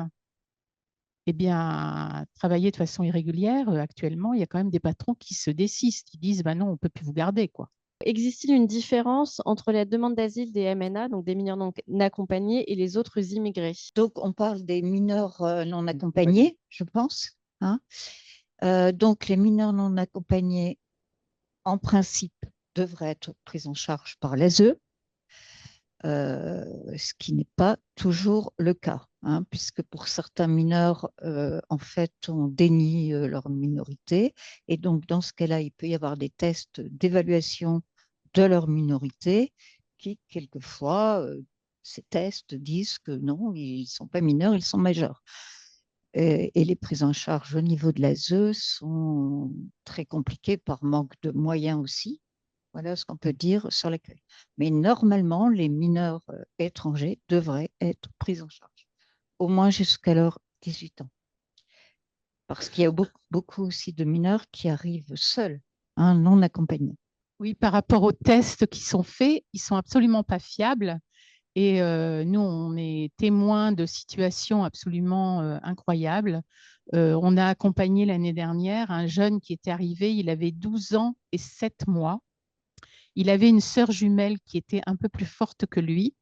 Speaker 3: eh bien, travailler de façon irrégulière, actuellement, il y a quand même des patrons qui se désistent, qui disent bah non, on ne peut plus vous garder, quoi.
Speaker 2: Existe-t-il une différence entre la demande d'asile des MNA, donc des mineurs non accompagnés, et les autres immigrés?
Speaker 4: Donc, on parle des mineurs non accompagnés, je pense, hein. Donc, les mineurs non accompagnés, en principe, devraient être pris en charge par l'ASE, ce qui n'est pas toujours le cas, hein, puisque pour certains mineurs, en fait, on dénie leur minorité. Et donc, dans ce cas-là, il peut y avoir des tests d'évaluation de leur minorité qui, quelquefois, ces tests disent que non, ils ne sont pas mineurs, ils sont majeurs. Et les prises en charge au niveau de l'ASE sont très compliquées par manque de moyens aussi. Voilà ce qu'on peut dire sur l'accueil. Mais normalement, les mineurs étrangers devraient être pris en charge, au moins jusqu'à leurs 18 ans. Parce qu'il y a beaucoup aussi de mineurs qui arrivent seuls, hein, non accompagnés.
Speaker 3: Oui, par rapport aux tests qui sont faits, ils ne sont absolument pas fiables. Et nous, on est témoins de situations absolument incroyables. On a accompagné l'année dernière un jeune qui était arrivé, il avait 12 ans et 7 mois. Il avait une sœur jumelle qui était un peu plus forte que lui.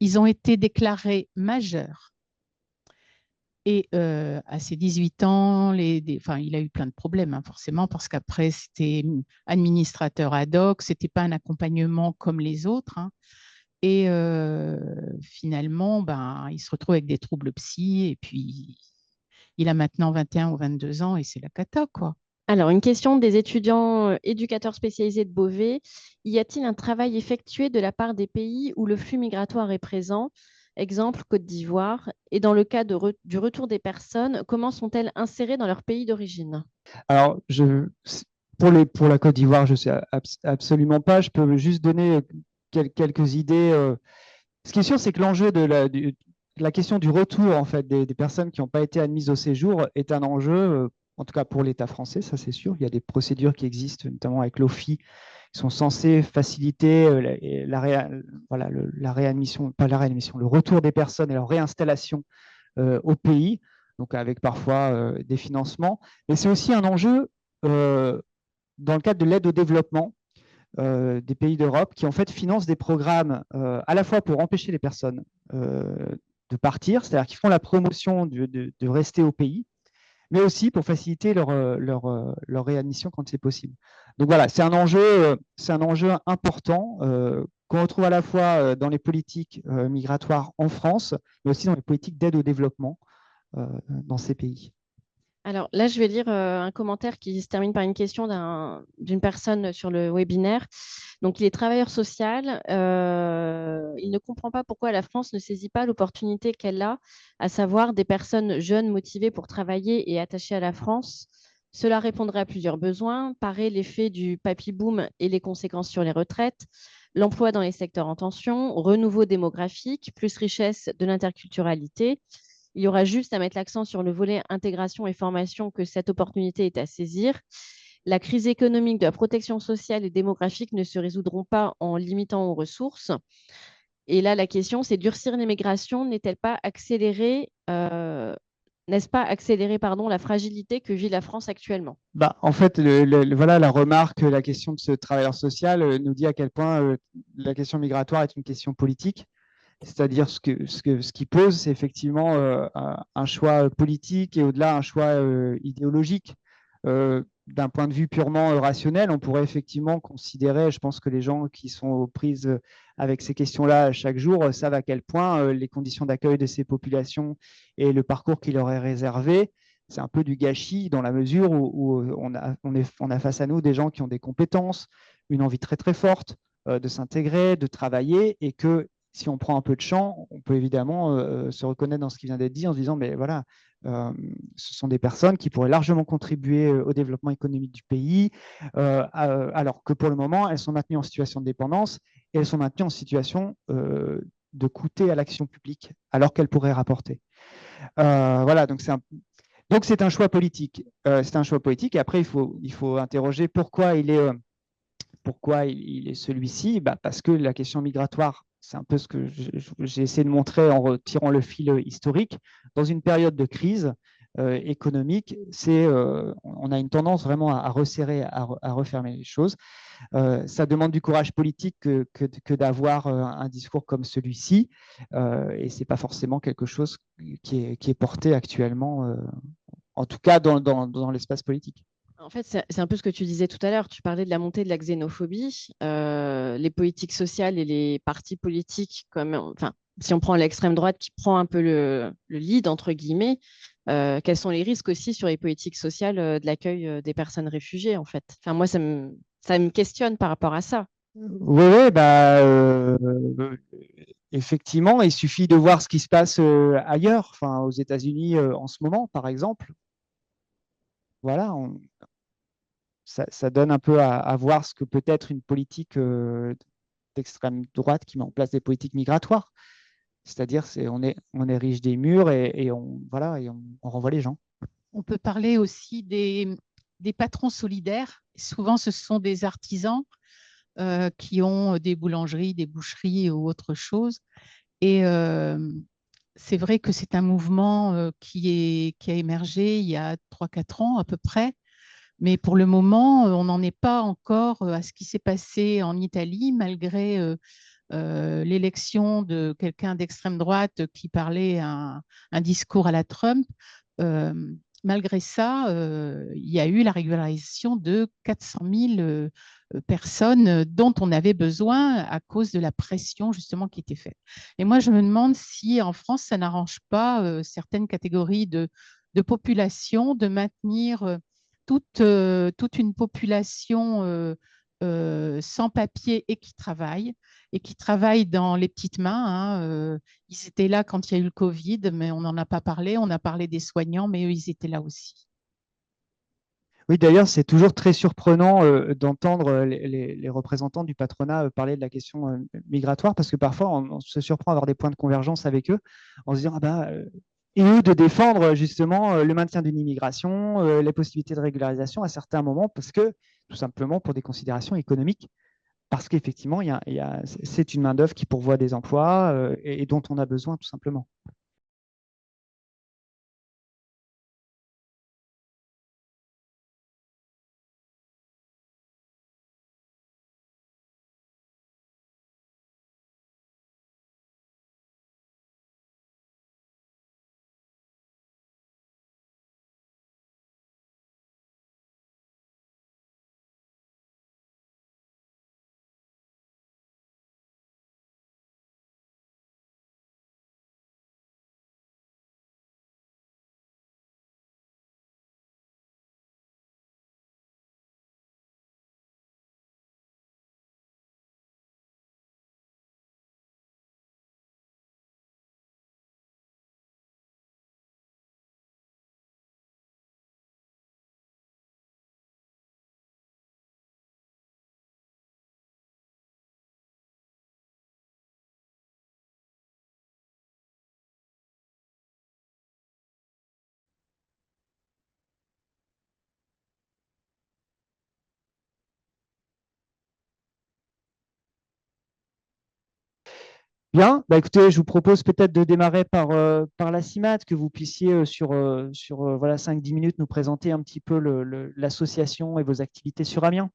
Speaker 3: Ils ont été déclarés majeurs. Et à ses 18 ans, il a eu plein de problèmes, hein, forcément, parce qu'après, c'était administrateur ad hoc, ce n'était pas un accompagnement comme les autres, hein. Et finalement, il se retrouve avec des troubles psy, et puis il a maintenant 21 ou 22 ans, et c'est la cata, quoi.
Speaker 2: Alors, une question des étudiants éducateurs spécialisés de Beauvais. Y a-t-il un travail effectué de la part des pays où le flux migratoire est présent? Exemple, Côte d'Ivoire. Et dans le cas du retour des personnes, comment sont-elles insérées dans leur pays d'origine?
Speaker 1: Alors, pour la Côte d'Ivoire, je ne sais absolument pas. Je peux juste donner quelques idées. Ce qui est sûr, c'est que l'enjeu de la question du retour en fait, des personnes qui n'ont pas été admises au séjour est un enjeu, en tout cas pour l'État français, ça c'est sûr. Il y a des procédures qui existent, notamment avec l'OFII, qui sont censées faciliter la réadmission, pas la réadmission, le retour des personnes et leur réinstallation au pays, donc avec parfois des financements. Mais c'est aussi un enjeu dans le cadre de l'aide au développement des pays d'Europe qui en fait financent des programmes à la fois pour empêcher les personnes de partir, c'est-à-dire qu'ils font la promotion de rester au pays, mais aussi pour faciliter leur réadmission quand c'est possible. Donc voilà, c'est un enjeu important qu'on retrouve à la fois dans les politiques migratoires en France, mais aussi dans les politiques d'aide au développement dans ces pays.
Speaker 2: Alors là, je vais lire un commentaire qui se termine par une question d'une personne sur le webinaire. Donc, il est travailleur social. Il ne comprend pas pourquoi la France ne saisit pas l'opportunité qu'elle a, à savoir des personnes jeunes motivées pour travailler et attachées à la France. Cela répondrait à plusieurs besoins, parer l'effet du papy-boom et les conséquences sur les retraites, l'emploi dans les secteurs en tension, renouveau démographique, plus richesse de l'interculturalité. Il y aura juste à mettre l'accent sur le volet intégration et formation que cette opportunité est à saisir. La crise économique de la protection sociale et démographique ne se résoudront pas en limitant aux ressources. Et là, la question, c'est durcir l'immigration, n'est-ce pas accélérer la fragilité que vit la France actuellement?
Speaker 1: En fait, voilà la remarque, la question de ce travailleur social nous dit à quel point la question migratoire est une question politique. C'est-à-dire ce qui pose, c'est effectivement un choix politique et au-delà un choix idéologique. D'un point de vue purement rationnel, on pourrait effectivement considérer, je pense que les gens qui sont aux prises avec ces questions-là chaque jour savent à quel point les conditions d'accueil de ces populations et le parcours qui leur est réservé, c'est un peu du gâchis dans la mesure où on a face à nous des gens qui ont des compétences, une envie très très forte de s'intégrer, de travailler, et que si on prend un peu de champ, on peut évidemment se reconnaître dans ce qui vient d'être dit en se disant, mais voilà, ce sont des personnes qui pourraient largement contribuer au développement économique du pays, alors que pour le moment, elles sont maintenues en situation de dépendance et elles sont maintenues en situation de coûter à l'action publique, alors qu'elles pourraient rapporter. Voilà, donc c'est un choix politique. C'est un choix politique, et après, il faut interroger pourquoi il est celui-ci. Parce que la question migratoire, c'est un peu ce que j'ai essayé de montrer en retirant le fil historique. Dans une période de crise, économique, on a une tendance vraiment à resserrer, à refermer les choses. Ça demande du courage politique que d'avoir un discours comme celui-ci, et ce n'est pas forcément quelque chose qui est porté actuellement, en tout cas dans l'espace politique.
Speaker 2: En fait, c'est un peu ce que tu disais tout à l'heure. Tu parlais de la montée de la xénophobie. Les politiques sociales et les partis politiques, enfin, si on prend l'extrême droite qui prend un peu le lead, entre guillemets, quels sont les risques aussi sur les politiques sociales de l'accueil des personnes réfugiées, en fait? Enfin, moi, ça me questionne par rapport à ça.
Speaker 1: Oui, bah, effectivement, il suffit de voir ce qui se passe ailleurs, enfin, aux États-Unis en ce moment, par exemple. Voilà, ça donne un peu à voir ce que peut être une politique d'extrême droite qui met en place des politiques migratoires. C'est-à-dire, on érige des murs et voilà, et on renvoie les gens.
Speaker 3: On peut parler aussi des patrons solidaires. Souvent, ce sont des artisans qui ont des boulangeries, des boucheries ou autre chose. Et c'est vrai que c'est un mouvement qui a émergé il y a 3-4 ans à peu près. Mais pour le moment, on n'en est pas encore à ce qui s'est passé en Italie, malgré l'élection de quelqu'un d'extrême droite qui parlait un discours à la Trump. Malgré ça, il y a eu la régularisation de 400 000 personnes dont on avait besoin à cause de la pression justement qui était faite. Et moi, je me demande si en France, ça n'arrange pas certaines catégories de population de maintenir toute une population sans papier et qui travaillent dans les petites mains. Ils étaient là quand il y a eu le Covid, mais on n'en a pas parlé. On a parlé des soignants, mais eux, ils étaient là aussi.
Speaker 1: Oui, d'ailleurs, c'est toujours très surprenant d'entendre les représentants du patronat parler de la question migratoire, parce que parfois, on se surprend à avoir des points de convergence avec eux en se disant, ah bah, et eux de défendre justement le maintien d'une immigration, les possibilités de régularisation à certains moments, parce que tout simplement pour des considérations économiques, parce qu'effectivement, c'est une main-d'œuvre qui pourvoit des emplois et dont on a besoin tout simplement. Bien, bah écoutez, je vous propose peut-être de démarrer par la CIMAT, que vous puissiez sur voilà, 5-10 minutes nous présenter un petit peu l'association et vos activités sur Amiens.